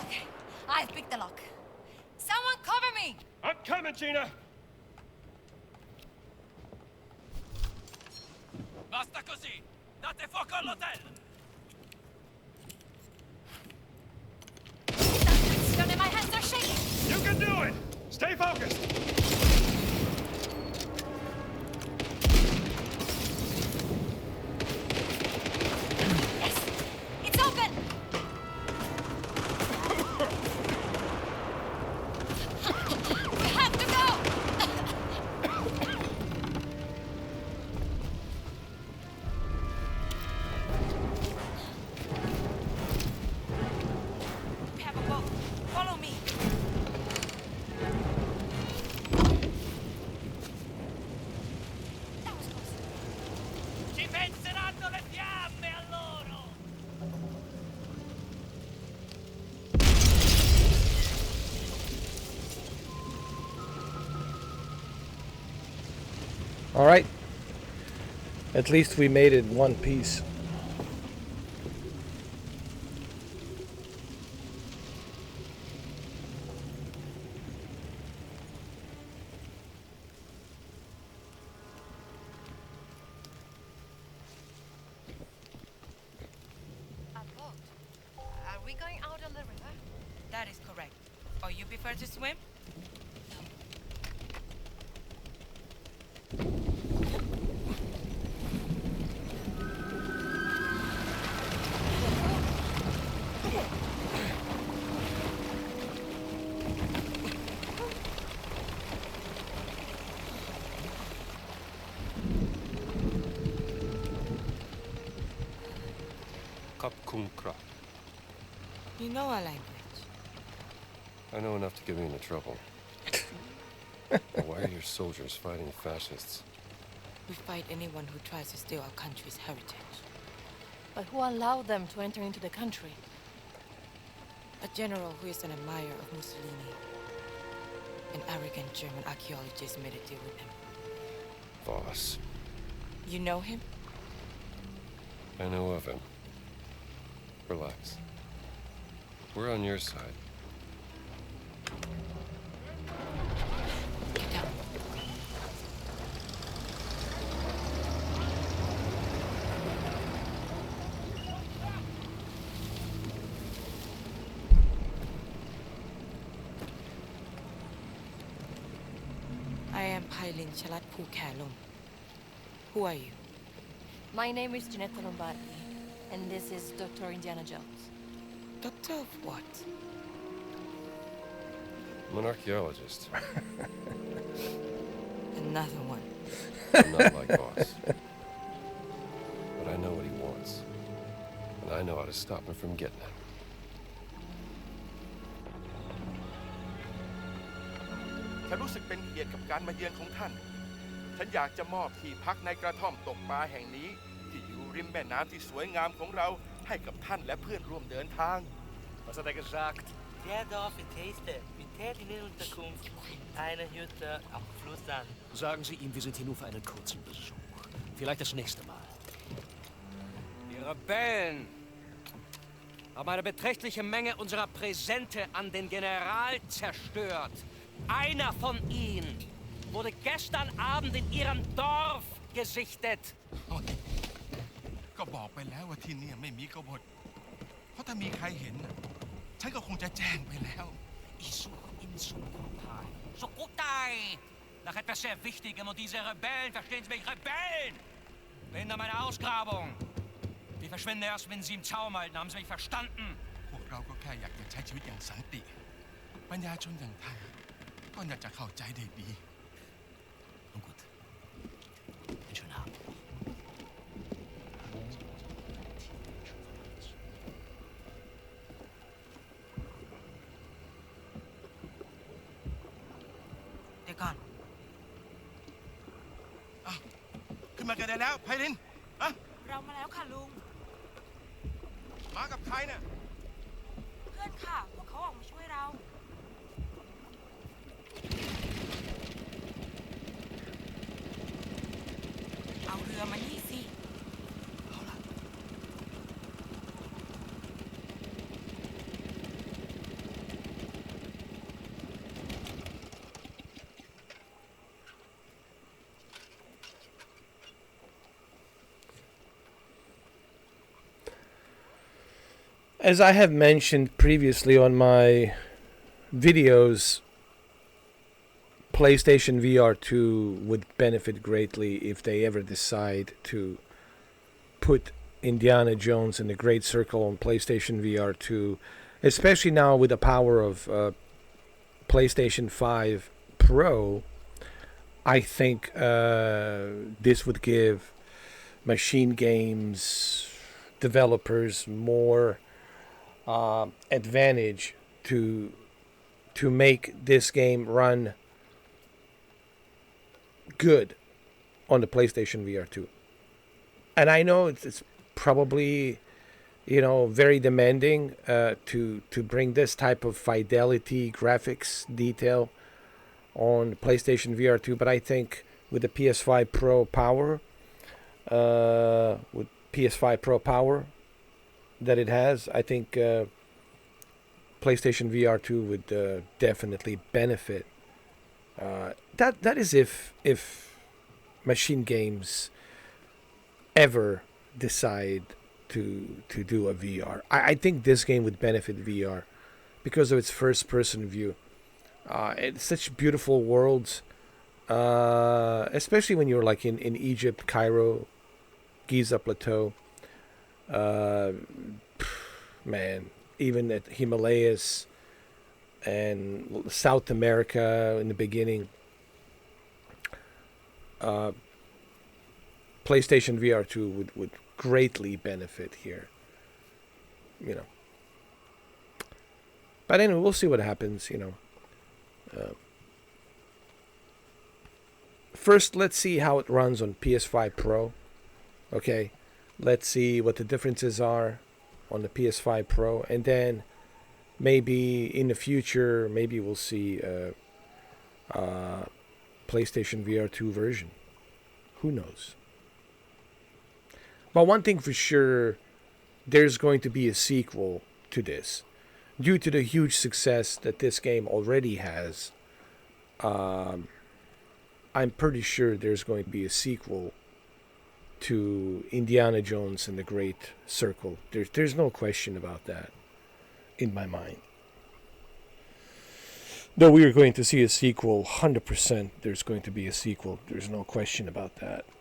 Okay, I've picked the lock. Someone cover me! I'm coming, Gina! Basta così! Date fuoco all'hotel! My hands are shaking! You can do it! Stay focused! Yes! It's open! We have to go! We have a boat. Follow me. That was close. Ci penseranno le fiamme a loro! All right. At least we made it in one piece. A boat. Are we going out on the river? That is correct. Or you prefer to swim? Kapkunkra. You know our language. I know enough to get me into trouble. But why are your soldiers fighting fascists? We fight anyone who tries to steal our country's heritage. But who allowed them to enter into the country? A general who is an admirer of Mussolini. An arrogant German archaeologist made a deal with him. Voss. You know him? I know of him. Relax. We're on your side. Get down. I am Pailin Chalat Pu Kalum. Who are you? My name is Gina Lombardi, and this is Dr. Indiana Jones. Doctor of what? I'm an archaeologist. Another one. I'm not like Voss. But I know what he wants. And I know how to stop him from getting it. ฉันรู้สึกเป็นเกียรติกับการมาเยือนของท่าน ฉันอยากจะมอบที่พักในกระท่อมตกปลาแห่งนี้ที่อยู่ริมแม่น้ำที่สวยงามของเราให้กับท่านและเพื่อนร่วมเดินทาง Was hat er gesagt? Der Dorfgäste mit tätigen Unterkunft, eine Hütte am Fluss an. Sagen Sie ihm, wir sind hier nur für einen kurzen Besuch. Vielleicht das nächste Mal. Die Rebellen haben eine beträchtliche Menge unserer Präsente an den General zerstört. Einer von ihnen wurde gestern Abend in ihrem Dorf gesichtet. ก็บอกไปแล้วว่าที่นี่ไม่มีกบฏเพราะถ้ามีใครเห็นฉันก็คงจะแจ้งไปแล้ว Ich suche in Sukutai. Sukutai! Nach etwas sehr Wichtigem und diese Rebellen, verstehen Sie mich, Rebellen! Behindern meine Ausgrabung. Die verschwinden erst, wenn Sie im Zaum halten. Haben Sie mich verstanden? พวกเราก็แค่อยากจะใช้ชีวิตอย่างสันติปัญญาชนอย่างไทยก็น่าจะเข้าใจได้ดี Nun gut. Einen schönen Abend. They're gone. ขึ้นมากันได้แล้วไพลินอะ เรามาแล้วค่ะลุง มากับใครเนี่ย เพื่อน อนค่ะพวกเขาออกมาช่วยเราเอาเรือมานี่สิ As I have mentioned previously on my videos, PlayStation VR 2 would benefit greatly if they ever decide to put Indiana Jones in the Great Circle on PlayStation VR 2, especially now with the power of PlayStation 5 Pro. I think this would give machine games developers more advantage to make this game run good on the PlayStation VR 2. And I know it's probably, very demanding to bring this type of fidelity, graphics, detail on PlayStation VR 2, but I think with the PS5 Pro power, that it has, I think PlayStation VR 2 would definitely benefit. That is if machine games ever decide to do a VR. I think this game would benefit VR because of its first-person view. It's such beautiful worlds, especially when you're like in Egypt, Cairo, Giza Plateau. Man, even at Himalayas and South America in the beginning. PlayStation VR 2 would greatly benefit here. But anyway, we'll see what happens, First, let's see how it runs on PS5 Pro. Okay, let's see what the differences are on the PS5 Pro, and then maybe in the future, maybe we'll see PlayStation VR 2 version. Who knows? But one thing for sure, there's going to be a sequel to this. Due to the huge success that this game already has, I'm pretty sure there's going to be a sequel to Indiana Jones and the Great Circle. There's no question about that in my mind. Though we are going to see a sequel, 100% there's going to be a sequel. There's no question about that. "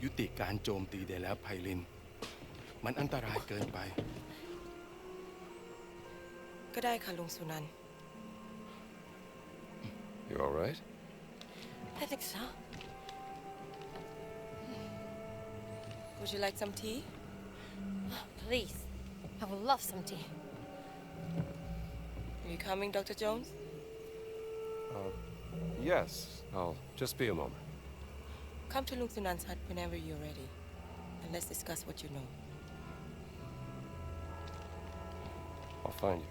ยุติการโจมตีได้แล้วไพลินมันอันตรายเกินไป ก็ได้ค่ะลุงสุนันท์ You all right? I think so. Would you like some tea? Please. I would love some tea. Are you coming, Dr. Jones? Yes. I'll just be a moment. Come to Lung Sunan's hut whenever you're ready, and let's discuss what you know. I'll find you.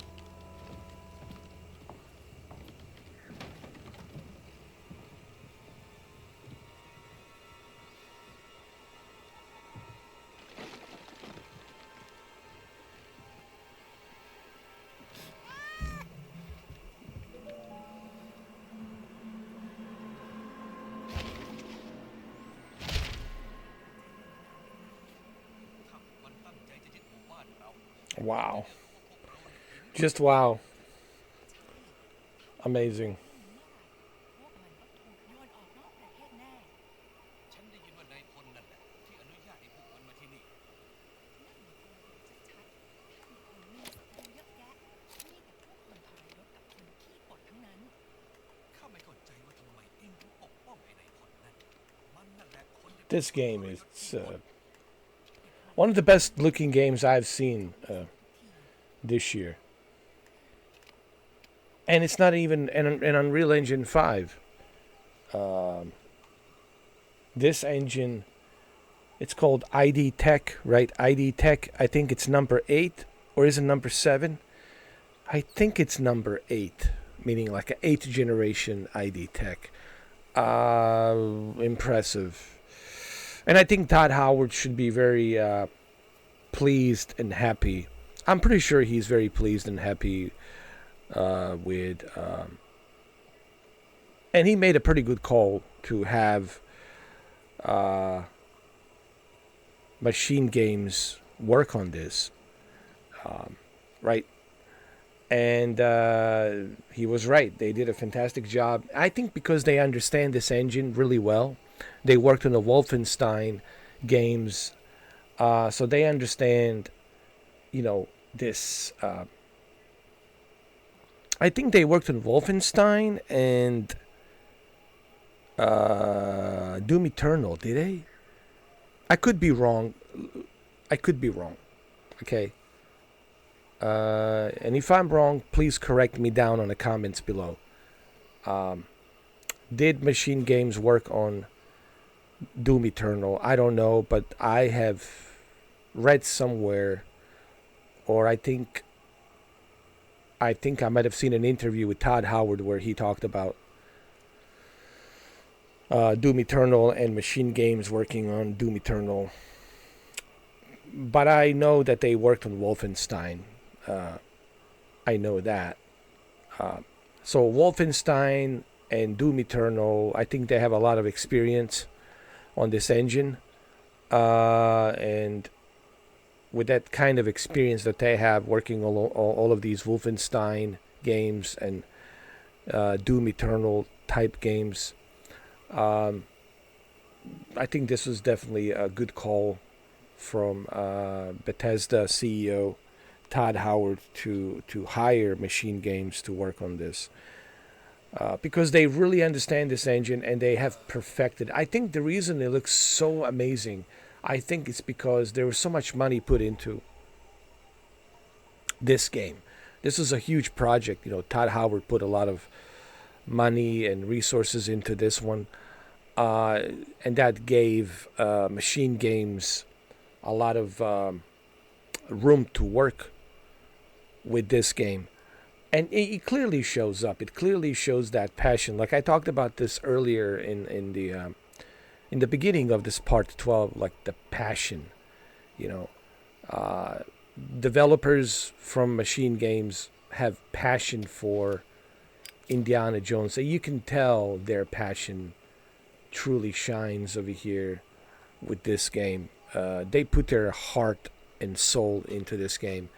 Wow. Just wow. Amazing. This game is one of the best looking games I've seen this year. and it's not even an Unreal Engine 5. This engine, it's called ID Tech, right? ID Tech, I think it's number 8, or is it number 7? I think it's number 8, meaning like an 8th generation ID Tech. Impressive. And I think Todd Howard should be very pleased and happy. I'm pretty sure he's very pleased and happy with... and he made a pretty good call to have Machine Games work on this. Right? And he was right. They did a fantastic job. I think because they understand this engine really well. They worked on the Wolfenstein games. So they understand, this. I think they worked on Wolfenstein and Doom Eternal. Did they? I could be wrong. Okay. And if I'm wrong, please correct me down on the comments below. Did Machine Games work on Doom Eternal? I don't know, but I have read somewhere, or I think I might have seen an interview with Todd Howard where he talked about Doom Eternal and Machine Games working on Doom Eternal. But I know that they worked on Wolfenstein. I know that. So Wolfenstein and Doom Eternal, I think they have a lot of experience on this engine. And with that kind of experience that they have working on all of these Wolfenstein games and Doom Eternal type games, I think this was definitely a good call from Bethesda CEO Todd Howard to hire Machine Games to work on this. Because they really understand this engine and they have perfected. I think the reason it looks so amazing, I think it's because there was so much money put into this game. This is a huge project. Todd Howard put a lot of money and resources into this one. And that gave Machine Games a lot of room to work with this game. And it clearly shows up. It clearly shows that passion. Like I talked about this earlier in the beginning of this part 12, like the passion. Developers from Machine Games have passion for Indiana Jones. And you can tell their passion truly shines over here with this game. They put their heart and soul into this game.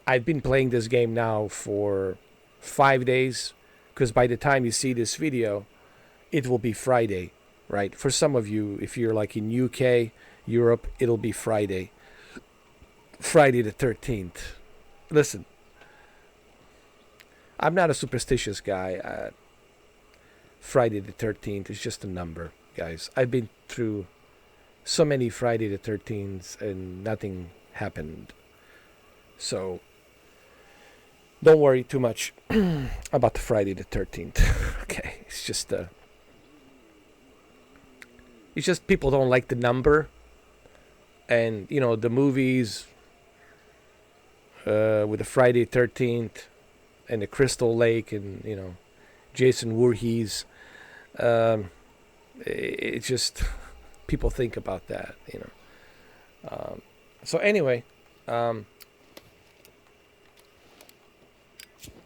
I've been playing this game now for 5 days, because by the time you see this video, it will be Friday, right? For some of you, if you're like in UK, Europe, it'll be Friday the 13th. Listen, I'm not a superstitious guy. Friday the 13th is just a number, guys. I've been through so many Friday the 13th and nothing happened. So don't worry too much about the Friday the 13th. Okay, it's just people don't like the number, and the movies with the Friday 13th and the Crystal Lake and Jason Voorhees. It's just people think about that, So anyway.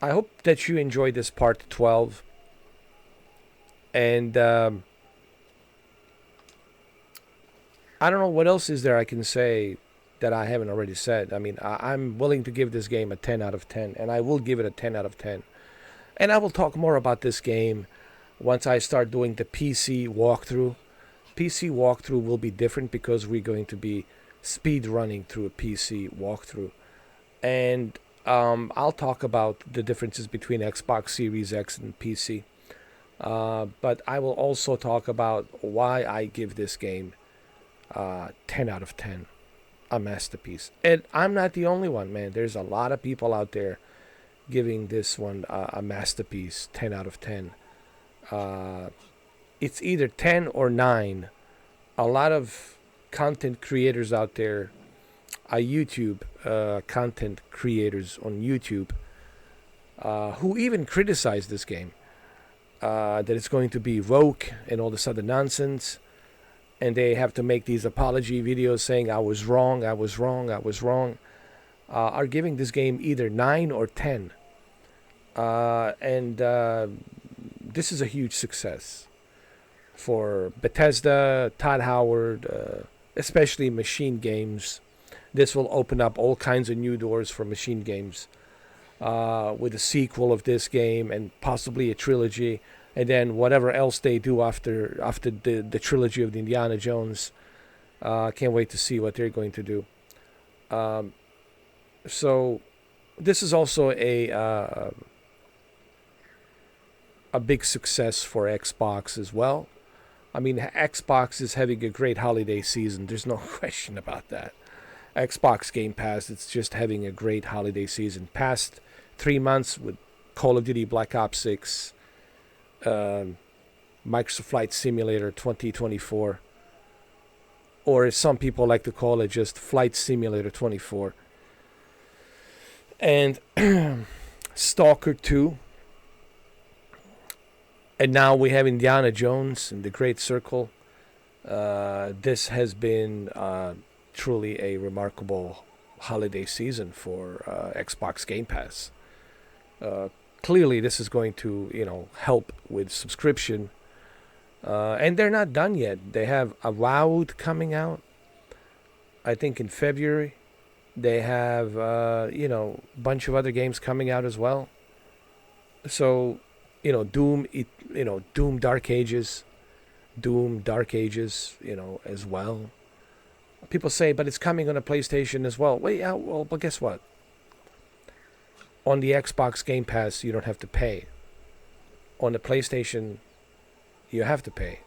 I hope that you enjoyed this part 12. And I don't know what else is there I can say that I haven't already said. I mean, I'm willing to give this game a 10 out of 10. And I will give it a 10 out of 10. And I will talk more about this game once I start doing the PC walkthrough. PC walkthrough will be different because we're going to be speed running through a PC walkthrough. And I'll talk about the differences between Xbox Series X and PC. But I will also talk about why I give this game 10 out of 10. A masterpiece. And I'm not the only one, man. There's a lot of people out there giving this one a masterpiece, 10 out of 10. It's either 10 or 9. A lot of content creators out there, YouTube content creators on YouTube, who even criticize this game, that it's going to be woke and all this other nonsense, and they have to make these apology videos saying I was wrong, are giving this game either 9 or 10. And this is a huge success for Bethesda, Todd Howard, especially Machine Games. This will open up all kinds of new doors for Machine Games, with a sequel of this game and possibly a trilogy, and then whatever else they do after the trilogy of the Indiana Jones. Can't wait to see what they're going to do. So this is also a big success for Xbox as well. I mean, Xbox is having a great holiday season. There's no question about that. Xbox Game Pass, it's just having a great holiday season. Past 3 months with Call of Duty Black Ops 6, Microsoft Flight Simulator 2024, or as some people like to call it, just Flight Simulator 24, and Stalker 2. And now we have Indiana Jones and the Great Circle. This has been truly a remarkable holiday season for Xbox Game Pass. Clearly, this is going to, help with subscription. And they're not done yet. They have Avowed coming out, I think, in February. They have, a bunch of other games coming out as well. So, Doom Dark Ages, as well. People say, but it's coming on a PlayStation as well. But guess what? On the Xbox Game Pass, you don't have to pay. On the PlayStation, you have to pay.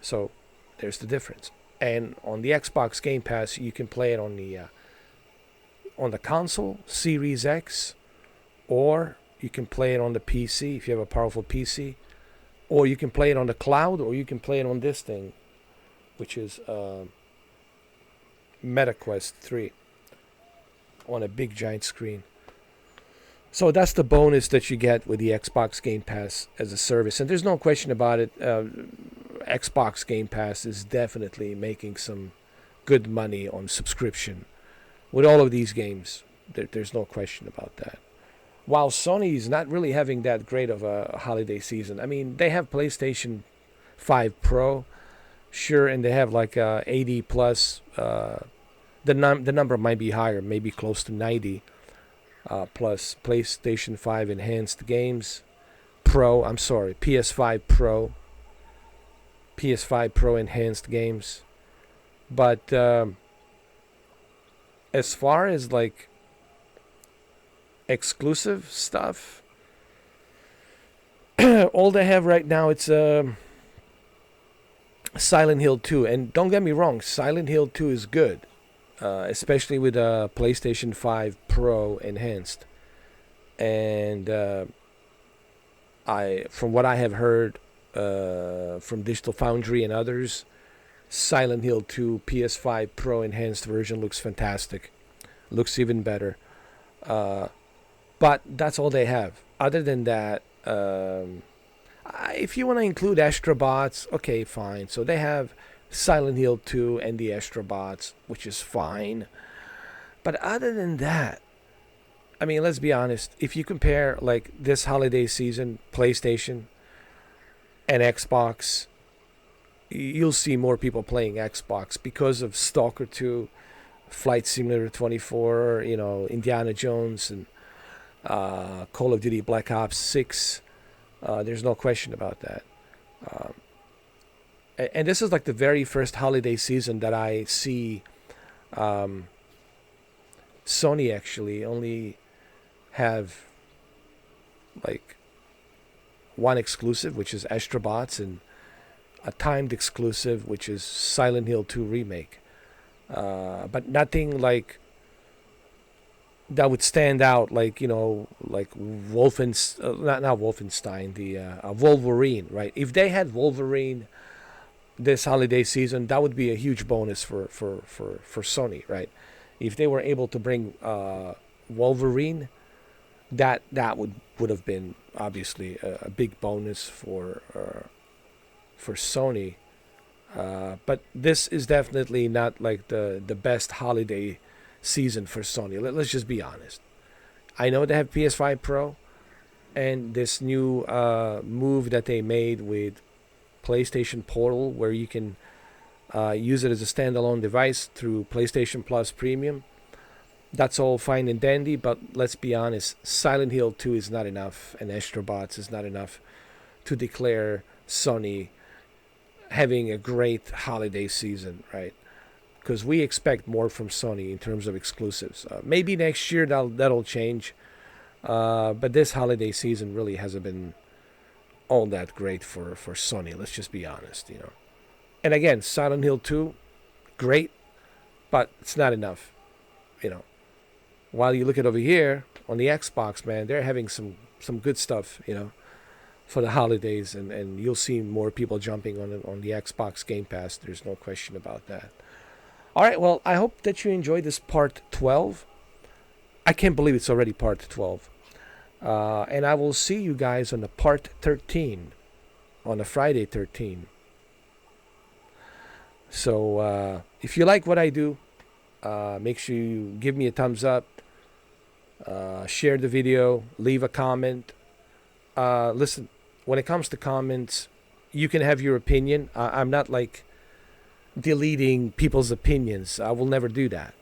So, there's the difference. And on the Xbox Game Pass, you can play it on the console, Series X, or you can play it on the PC if you have a powerful PC, or you can play it on the cloud, or you can play it on this thing, which is MetaQuest 3 on a big giant screen. So that's the bonus that you get with the Xbox Game Pass as a service. And there's no question about it. Xbox Game Pass is definitely making some good money on subscription with all of these games. There's no question about that. While Sony is not really having that great of a holiday season. I mean, they have PlayStation 5 Pro, sure, and they have like 80 plus. The number might be higher, maybe close to 90 plus PlayStation 5 enhanced games. PS5 Pro. PS5 Pro enhanced games. But as far as like exclusive stuff, all they have right now, it's Silent Hill 2. And don't get me wrong, Silent Hill 2 is good, especially with PlayStation 5 Pro enhanced. And from what I have heard from Digital Foundry and others, Silent Hill 2 PS5 Pro enhanced version looks fantastic. Looks even better. But that's all they have. Other than that, if you want to include Astrobots, okay, fine. So they have Silent Hill 2 and the Astrobots, which is fine. But other than that, I mean, let's be honest. If you compare like this holiday season, PlayStation and Xbox, you'll see more people playing Xbox because of Stalker 2, Flight Simulator 24, Indiana Jones, and Call of Duty Black Ops 6. There's no question about that. And this is like the very first holiday season that I see Sony actually only have like one exclusive, which is Astrobots, and a timed exclusive, which is Silent Hill 2 Remake. But nothing like that would stand out, like like not Wolfenstein, the Wolverine, right? If they had Wolverine this holiday season, that would be a huge bonus for Sony, right? If they were able to bring Wolverine, that would have been obviously a big bonus for Sony. But this is definitely not like the best holiday season for Sony. Let's just be honest. I know they have PS5 Pro, and this new move that they made with PlayStation Portal, where you can use it as a standalone device through PlayStation Plus Premium. That's all fine and dandy, but let's be honest, Silent Hill 2 is not enough, and Extra Bots is not enough to declare Sony having a great holiday season, right? Because we expect more from Sony in terms of exclusives. Maybe next year that'll change, but this holiday season really hasn't been all that great for Sony. Let's just be honest, And again, Silent Hill 2, great, but it's not enough, While you look at over here on the Xbox, man, they're having some good stuff, for the holidays, and you'll see more people jumping on the Xbox Game Pass. There's no question about that. All right, well, I hope that you enjoyed this part 12. I can't believe it's already part 12. And I will see you guys on the part 13, on a Friday 13. So if you like what I do, make sure you give me a thumbs up, share the video, leave a comment. Listen, when it comes to comments, you can have your opinion. I'm not like deleting people's opinions. I will never do that.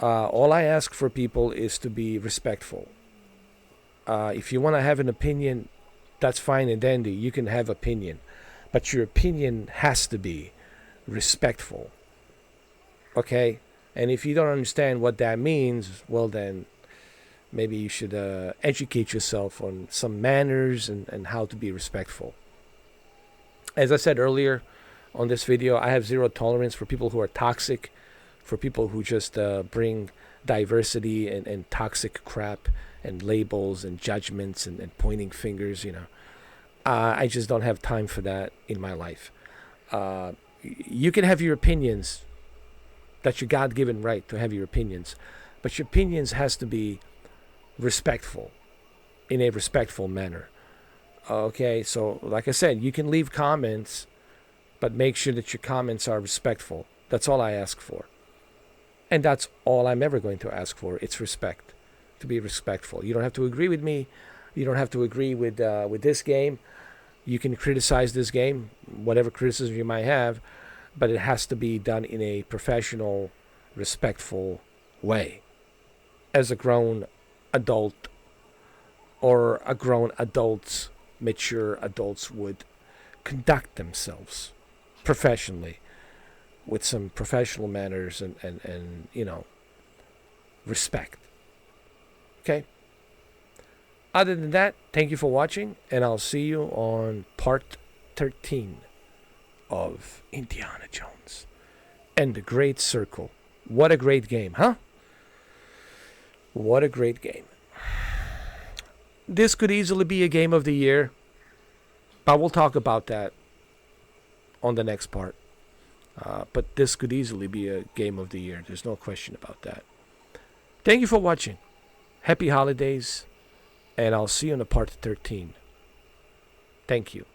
All I ask for people is to be respectful. If you want to have an opinion, that's fine and dandy. You can have opinion, but your opinion has to be respectful. Okay? And if you don't understand what that means, well then, maybe you should educate yourself on some manners and how to be respectful. As I said earlier on this video, I have zero tolerance for people who are toxic, for people who just bring diversity and toxic crap and labels and judgments and pointing fingers, I just don't have time for that in my life. You can have your opinions. That's your God-given right to have your opinions. But your opinions has to be respectful, in a respectful manner. Okay, so like I said, you can leave comments, but make sure that your comments are respectful. That's all I ask for. And that's all I'm ever going to ask for. It's respect. To be respectful. You don't have to agree with me. You don't have to agree with this game. You can criticize this game, whatever criticism you might have, but it has to be done in a professional, respectful way. As a grown adult, or a grown adults, mature adults would conduct themselves professionally with some professional manners and respect. Okay? Other than that, thank you for watching, and I'll see you on part 13 of Indiana Jones and the Great Circle. What a great game, huh? What a great game. This could easily be a game of the year, but we'll talk about that on the next part. But this could easily be a game of the year. There's no question about that. Thank you for watching. Happy holidays, and I'll see you in the part 13. Thank you.